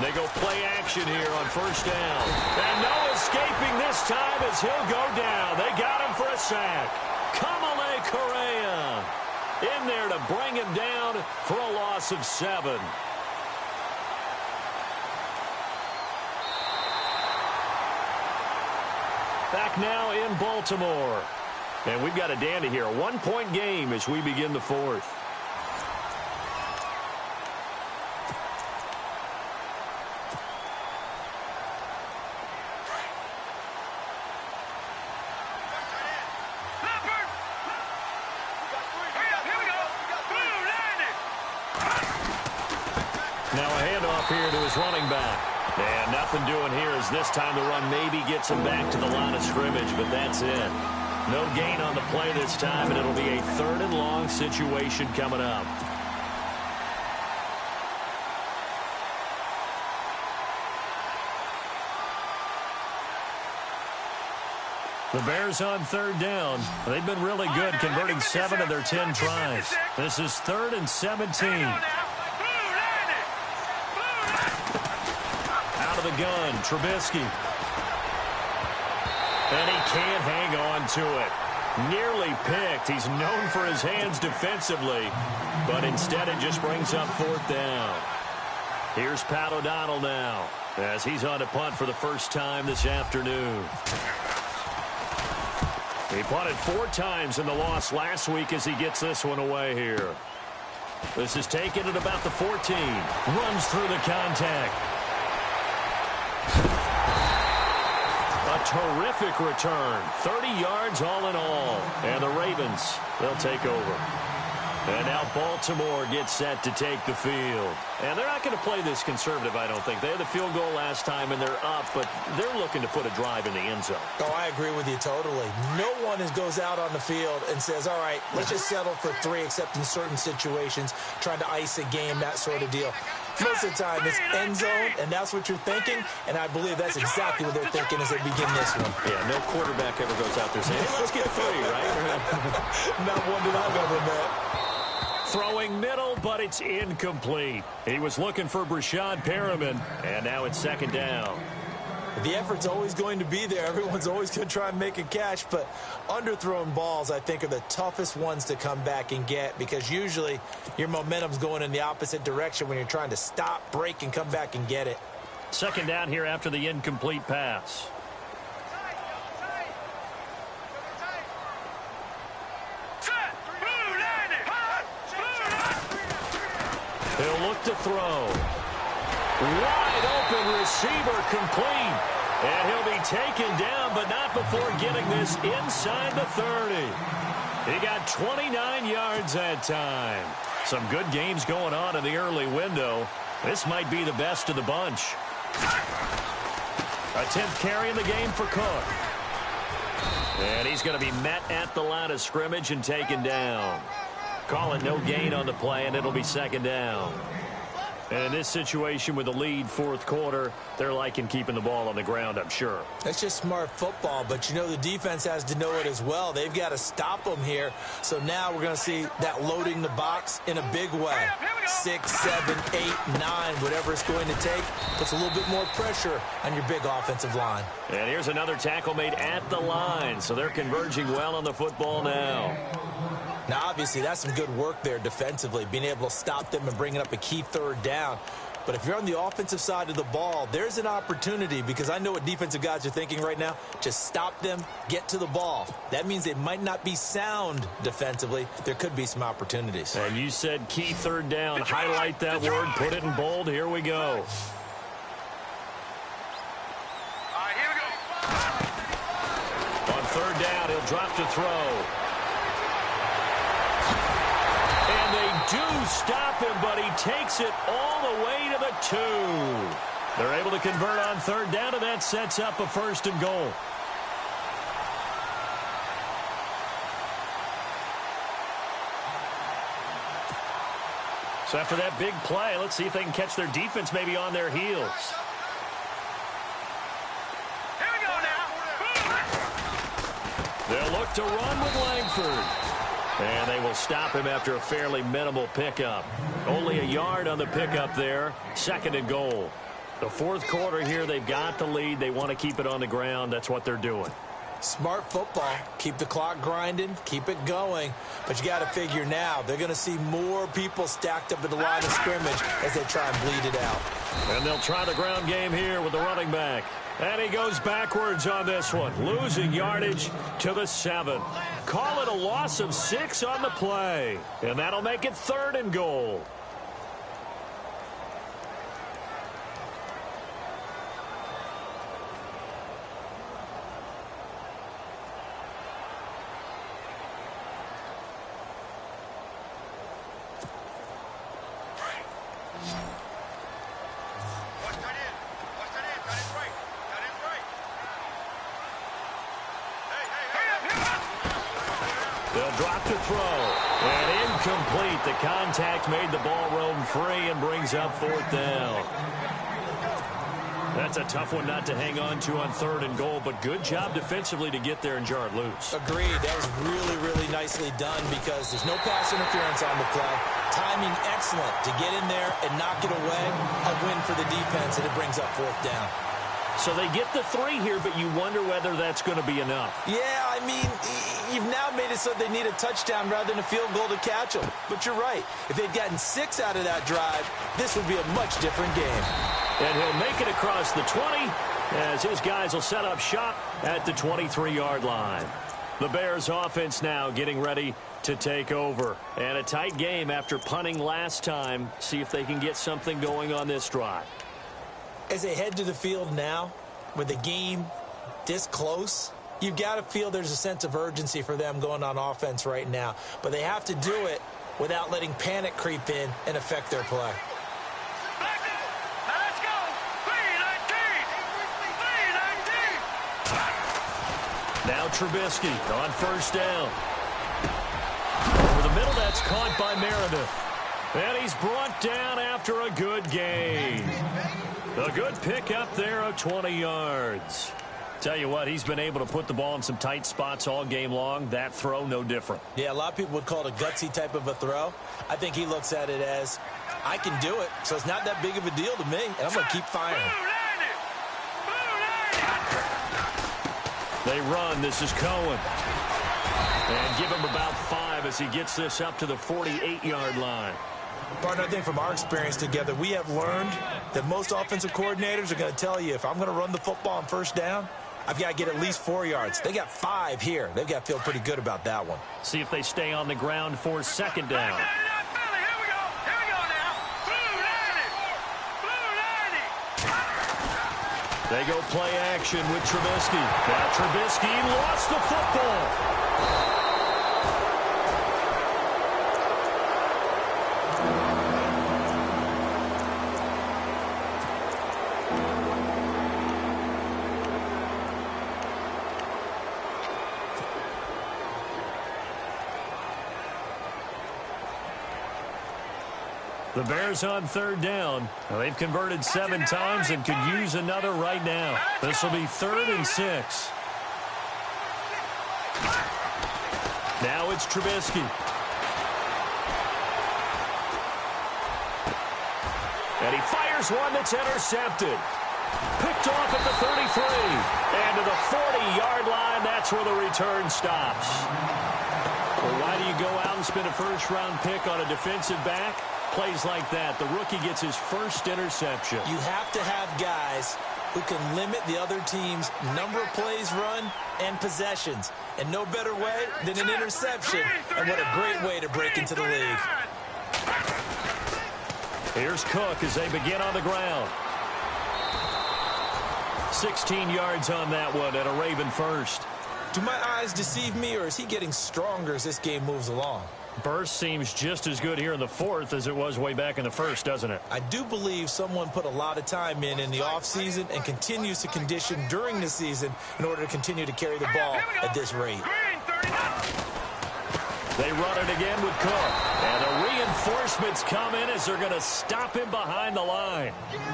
They go play action here on 1st down. And no escaping this time as he'll go down. They got him for a sack. Kamale Correa in there to bring him down for a loss of 7. Back now in Baltimore. And we've got a dandy here. A 1-point game as we begin the 4th. Now a handoff here to his running back. And nothing doing here as this time the run maybe gets him back to the line of scrimmage, but that's it. No gain on the play this time, and it'll be a 3rd and long situation coming up. The Bears on 3rd down. They've been really good, converting 7 of their 10 tries. This is 3rd and 17. The gun, Trubisky. And he can't hang on to it. Nearly picked. He's known for his hands defensively, but instead it just brings up 4th down. Here's Pat O'Donnell now as he's on to punt for the first time this afternoon. He punted 4 times in the loss last week as he gets this one away here. This is taken at about the 14. Runs through the contact. A terrific return. 30 yards all in all. And the Ravens, they'll take over. And now Baltimore gets set to take the field. And they're not going to play this conservative, I don't think. They had the field goal last time, and they're up, but they're looking to put a drive in the end zone. Oh, I agree with you totally. No one goes out on the field and says, all right, let's just settle for 3, except in certain situations, trying to ice a game, that sort of deal. Most of the time, it's end zone, and that's what you're thinking, and I believe that's exactly what they're thinking as they begin this one. Yeah, no quarterback ever goes out there saying, hey, let's get 3, right? Not one that I've ever met. Throwing middle, but it's incomplete. He was looking for Brashad Perriman, and now it's 2nd down. The effort's always going to be there. Everyone's always going to try and make a catch, but underthrown balls, I think, are the toughest ones to come back and get because usually your momentum's going in the opposite direction when you're trying to stop, break, and come back and get it. 2nd down here after the incomplete pass. look to throw. Wide open receiver complete. And he'll be taken down, but not before getting this inside the 30. He got 29 yards that time. Some good games going on in the early window. This might be the best of the bunch. A 10th carry in the game for Cook. And he's going to be met at the line of scrimmage and taken down. Call it no gain on the play, and it'll be second down. And in this situation with the lead fourth quarter, they're liking keeping the ball on the ground, I'm sure. That's just smart football, but you know the defense has to know it as well. They've got to stop them here. So now we're going to see that loading the box in a big way. 6, 7, 8, 9, whatever it's going to take, puts a little bit more pressure on your big offensive line. And here's another tackle made at the line, so they're converging well on the football now. Now, obviously, that's some good work there defensively, being able to stop them and bringing up a key third down. But if you're on the offensive side of the ball, there's an opportunity, because I know what defensive guys are thinking right now. Just stop them, get to the ball. That means they might not be sound defensively. There could be some opportunities. And you said key third down. Highlight that word, put it in bold. Here we go. All right, here we go. On third down, he'll drop to throw. And they do stop him, but he takes it all the way to the 2. They're able to convert on third down, and that sets up a 1st and goal. So after that big play, let's see if they can catch their defense maybe on their heels. Here we go now. They'll look to run with Langford. And they will stop him after a fairly minimal pickup. Only a yard on the pickup there. 2nd and goal. The fourth quarter here, they've got the lead. They want to keep it on the ground. That's what they're doing. Smart football. Keep the clock grinding. Keep it going. But you got to figure now, they're going to see more people stacked up at the line of scrimmage as they try and bleed it out. And they'll try the ground game here with the running back. And he goes backwards on this one, losing yardage to the 7. Call it a loss of 6 on the play. And that'll make it 3rd and goal. They'll drop to throw. And incomplete. The contact made the ball roam free and brings up 4th down. That's a tough one not to hang on to on 3rd and goal, but good job defensively to get there and jar it loose. Agreed. That was really, really nicely done because there's no pass interference on the play. Timing excellent to get in there and knock it away. A win for the defense, and it brings up 4th down. So they get the 3 here, but you wonder whether that's going to be enough. Yeah, I mean, you've now made it so they need a touchdown rather than a field goal to catch them. But you're right. If they'd gotten 6 out of that drive, this would be a much different game. And he'll make it across the 20 as his guys will set up shop at the 23-yard line. The Bears offense now getting ready to take over. And a tight game after punting last time. See if they can get something going on this drive. As they head to the field now, with the game this close, you've got to feel there's a sense of urgency for them going on offense right now. But they have to do it without letting panic creep in and affect their play. Let's go. 3-19. Now Trubisky on 1st down. Over the middle, that's caught by Meredith. And he's brought down after a good gain. A good pickup there of 20 yards. Tell you what, he's been able to put the ball in some tight spots all game long. That throw, no different. Yeah, a lot of people would call it a gutsy type of a throw. I think he looks at it as, I can do it, so it's not that big of a deal to me, and I'm going to keep firing. They run. This is Cohen. And give him about 5 as he gets this up to the 48-yard line. Partner, I think from our experience together, we have learned that most offensive coordinators are going to tell you, if I'm going to run the football on 1st down, I've got to get at least 4 yards. They got 5 here. They've got to feel pretty good about that one. See if they stay on the ground for 2nd down. Here we go now. They go play action with Trubisky. Now Trubisky lost the football. The Bears on third down. Well, they've converted 7 times and could use another right now. This will be 3rd and 6. Now it's Trubisky. And he fires one that's intercepted. Picked off at the 33. And to the 40-yard line, that's where the return stops. Well, why do you go out and spend a first-round pick on a defensive back? Plays like that, the rookie gets his first interception. You have to have guys who can limit the other team's number of plays run and possessions. And no better way than an interception. And what a great way to break into the league. Here's Cook as they begin on the ground. 16 yards on that one and a Raven first. Do my eyes deceive me, or is he getting stronger as this game moves along? Burst seems just as good here in the 4th as it was way back in the 1st, doesn't it? I do believe someone put a lot of time in the offseason and continues to condition during the season in order to continue to carry the ball at this rate. They run it again with Cook. And the reinforcements come in as they're going to stop him behind the line.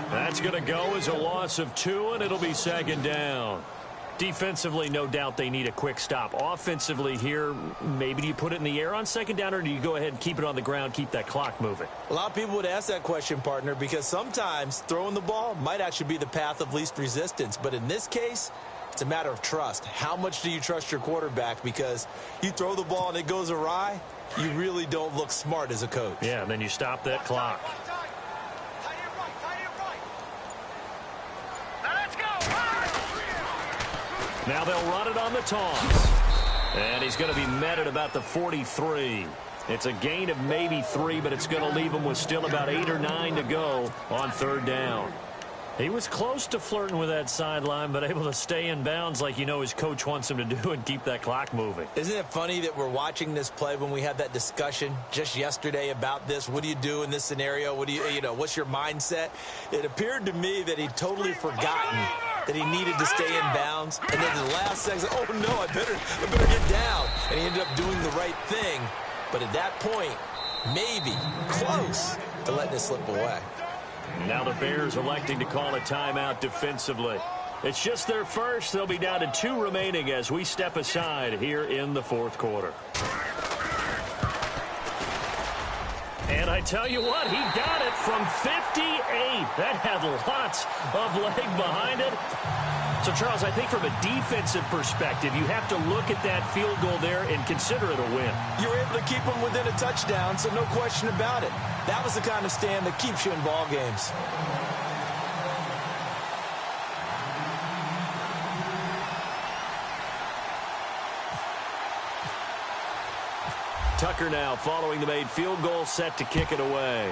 That's going to go as a loss of 2, and it'll be 2nd down. Defensively, no doubt they need a quick stop. Offensively here, maybe do you put it in the air on 2nd down, or do you go ahead and keep it on the ground, keep that clock moving? A lot of people would ask that question, partner, because sometimes throwing the ball might actually be the path of least resistance. But in this case, it's a matter of trust. How much do you trust your quarterback? Because you throw the ball and it goes awry, you really don't look smart as a coach. Yeah, and then you stop that clock. Now they'll run it on the toss. And he's going to be met at about the 43. It's a gain of maybe 3, but it's going to leave him with still about 8 or 9 to go on 3rd down. He was close to flirting with that sideline, but able to stay in bounds like you know his coach wants him to do and keep that clock moving. Isn't it funny that we're watching this play when we had that discussion just yesterday about this? What do you do in this scenario? What do what's your mindset? It appeared to me that he'd totally forgotten that he needed to stay in bounds. And then the last second, oh no, I better get down. And he ended up doing the right thing. But at that point, maybe close to letting it slip away. Now the Bears electing to call a timeout defensively. It's just their first. They'll be down to 2 remaining as we step aside here in the 4th quarter. And I tell you what, he got it from 58. That had lots of leg behind it. So, Charles, I think from a defensive perspective, you have to look at that field goal there and consider it a win. You were able to keep them within a touchdown, so no question about it. That was the kind of stand that keeps you in ball games. Tucker now following the made field goal, set to kick it away.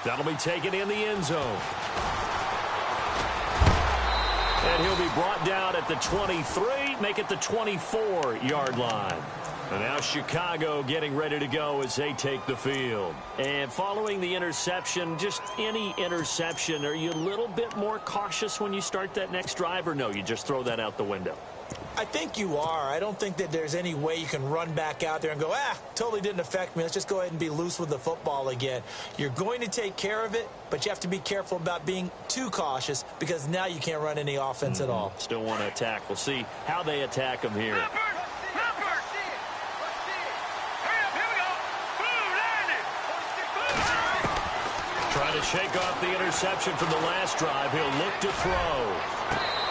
That'll be taken in the end zone. And he'll be brought down at the 23, make it the 24-yard line. And now Chicago getting ready to go as they take the field. And following the interception, just any interception, are you a little bit more cautious when you start that next drive, or no, you just throw that out the window? I think you are. I don't think that there's any way you can run back out there and go, totally didn't affect me. Let's just go ahead and be loose with the football again. You're going to take care of it, but you have to be careful about being too cautious because now you can't run any offense at all. Still want to attack. We'll see how they attack them here. Trying to shake off the interception from the last drive. He'll look to throw.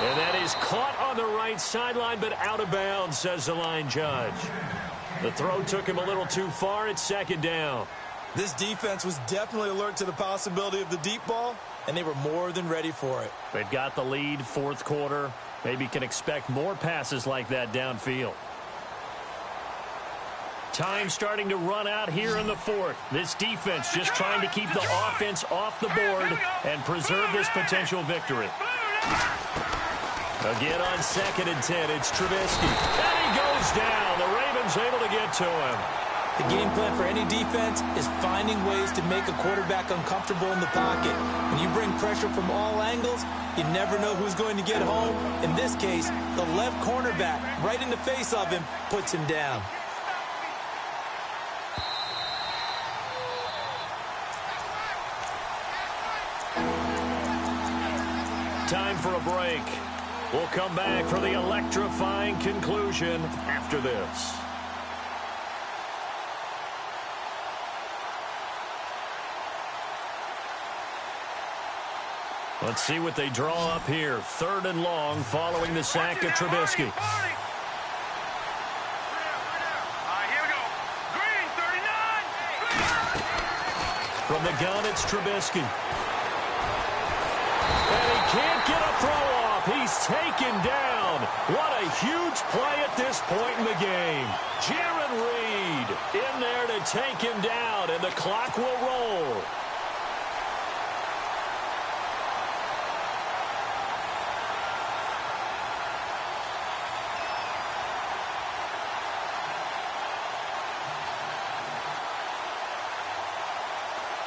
And that is caught on the right sideline, but out of bounds, says the line judge. The throw took him a little too far. It's 2nd down. This defense was definitely alert to the possibility of the deep ball, and they were more than ready for it. They've got the lead, 4th quarter. Maybe can expect more passes like that downfield. Time starting to run out here in the fourth. This defense just trying to keep the offense off the board and preserve this potential victory. Again on 2nd and 10, it's Trubisky. And he goes down. The Ravens able to get to him. The game plan for any defense is finding ways to make a quarterback uncomfortable in the pocket. When you bring pressure from all angles, you never know who's going to get home. In this case, the left cornerback, right in the face of him, puts him down. Time for a break. We'll come back for the electrifying conclusion after this. Let's see what they draw up here. 3rd and long following the sack of Trubisky. Here we go. Green, 39. From the gun, it's Trubisky. And he can't get a throw off. He's taken down. What a huge play at this point in the game. Jaron Reed in there to take him down, and the clock will roll.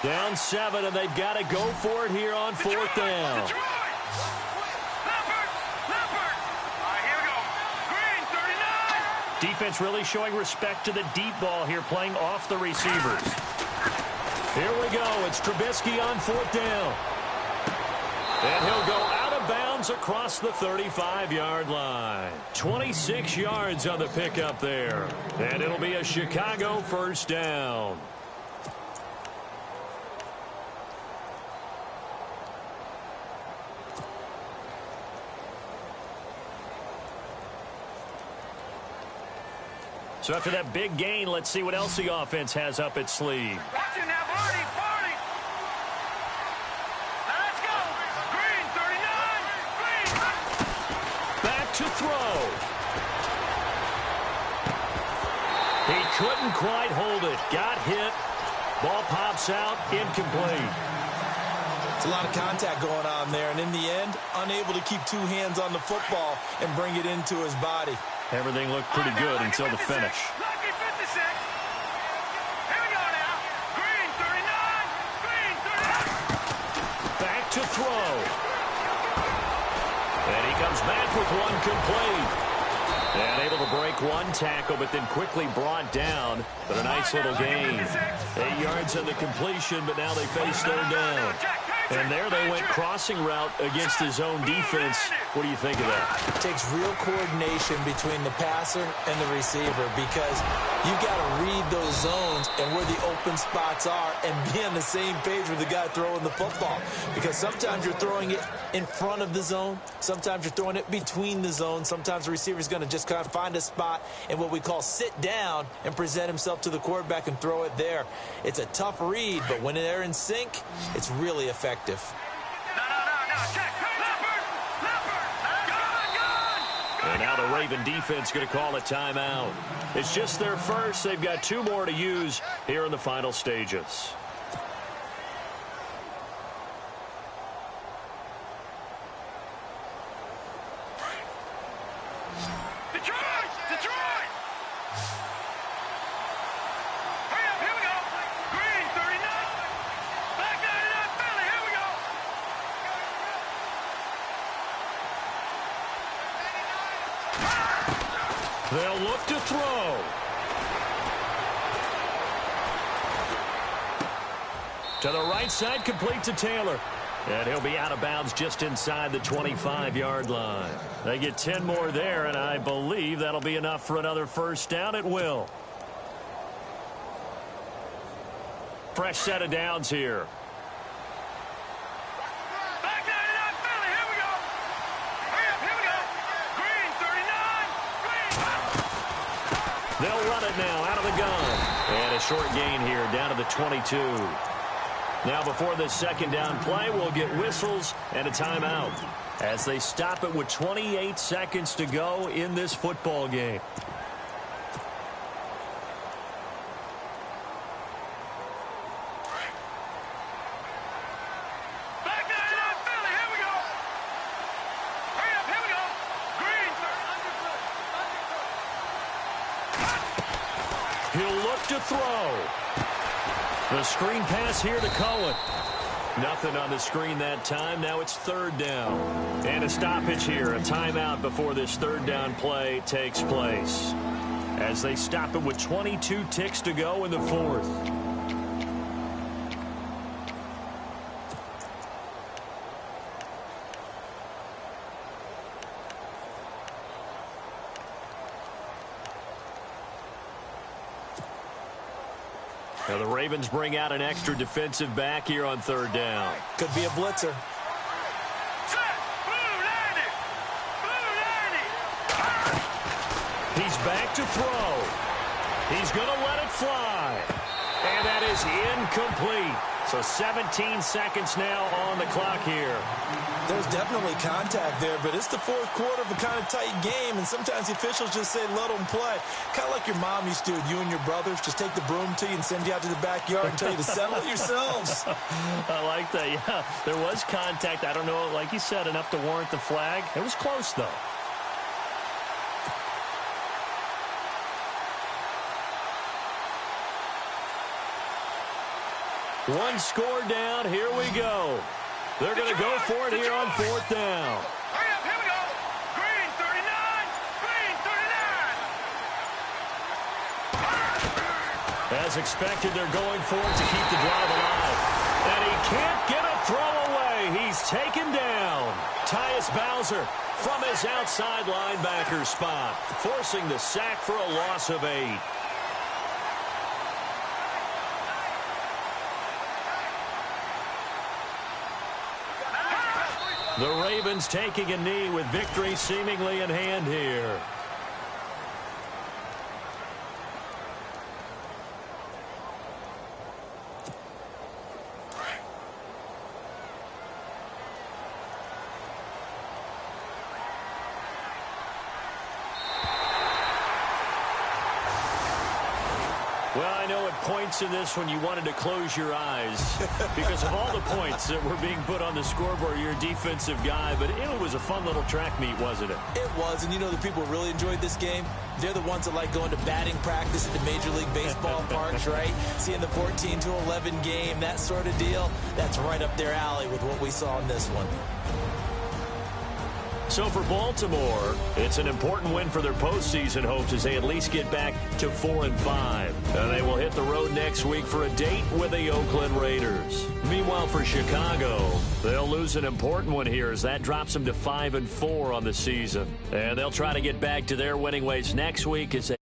Down 7, and they've got to go for it here on 4th down. Here we go. Green, 39. Defense really showing respect to the deep ball here, playing off the receivers. Here we go. It's Trubisky on 4th down. And he'll go out of bounds across the 35-yard line. 26 yards on the pickup there. And it'll be a Chicago 1st down. So after that big gain, let's see what else the offense has up its sleeve. Watch it now, Barney. Now let's go. Green, 39. Green. Back to throw. He couldn't quite hold it. Got hit. Ball pops out. Incomplete. It's a lot of contact going on there, and in the end, unable to keep 2 hands on the football and bring it into his body. Everything looked pretty good until the finish. Lucky 56. Here we go now. Green, 39. Green, 39. Back to throw. And he comes back with one complete. And able to break 1 tackle, but then quickly brought down. But a nice little gain. 8 yards on the completion, but now they face 3rd down. And there they went crossing route against his own defense. What do you think of that? It takes real coordination between the passer and the receiver, because you got to read those zones and where the open spots are and be on the same page with the guy throwing the football. Because sometimes you're throwing it in front of the zone. Sometimes you're throwing it between the zones. Sometimes the receiver's going to just kind of find a spot and what we call sit down and present himself to the quarterback and throw it there. It's a tough read, but when they're in sync, it's really effective. No, check. Leopard. And now the Raven defense going to call a timeout. It's just their first. They've got 2 more to use here in the final stages. Detroit. Hurry up, here we go. Green, 39. Back 99, Philly, here we go. They'll look to throw. To the right side, complete to Taylor. And he'll be out of bounds just inside the 25-yard line. They get 10 more there, and I believe that'll be enough for another 1st down. It will. Fresh set of downs here. Back 99, Philly, here we go. Hurry up, here we go. Green, 39. Green. They'll run it now out of the gun. And a short gain here down to the 22. Now before the 2nd down play, we'll get whistles and a timeout as they stop it with 28 seconds to go in this football game. He'll look to throw. The screen pass here to Cohen. Nothing on the screen that time. Now it's third down. And a stoppage here, a timeout before this third down play takes place, as they stop it with 22 ticks to go in the fourth. Now the Ravens bring out an extra defensive back here on third down. Could be a blitzer. He's back to throw. He's going to let it fly. And that is incomplete. So 17 seconds now on the clock here. There's definitely contact there, but it's the fourth quarter of a kind of tight game, and sometimes the officials just say, let them play. Kind of like your mom used to, you and your brothers, just take the broom to you and send you out to the backyard and tell you to settle it yourselves. I like that, yeah. There was contact. I don't know, like you said, enough to warrant the flag. It was close, though. One score down. Here we go. They're going to go for it here on fourth down. Hurry up, here we go. Green 39. Green 39. As expected, they're going for it to keep the drive alive. And he can't get a throw away. He's taken down. Tyus Bowser from his outside linebacker spot, forcing the sack for a loss of 8. The Ravens taking a knee with victory seemingly in hand here. Well, I know at points in this when you wanted to close your eyes because of all the points that were being put on the scoreboard. You're a defensive guy, but it was a fun little track meet, wasn't it? It was, and you know the people who really enjoyed this game? They're the ones that like going to batting practice at the Major League Baseball parks, right? Seeing the 14-11 game, that sort of deal. That's right up their alley with what we saw in this one. So for Baltimore, it's an important win for their postseason hopes as they at least get back to 4-5. And they will hit the road next week for a date with the Oakland Raiders. Meanwhile, for Chicago, they'll lose an important one here as that drops them to 5-4 on the season. And they'll try to get back to their winning ways next week as they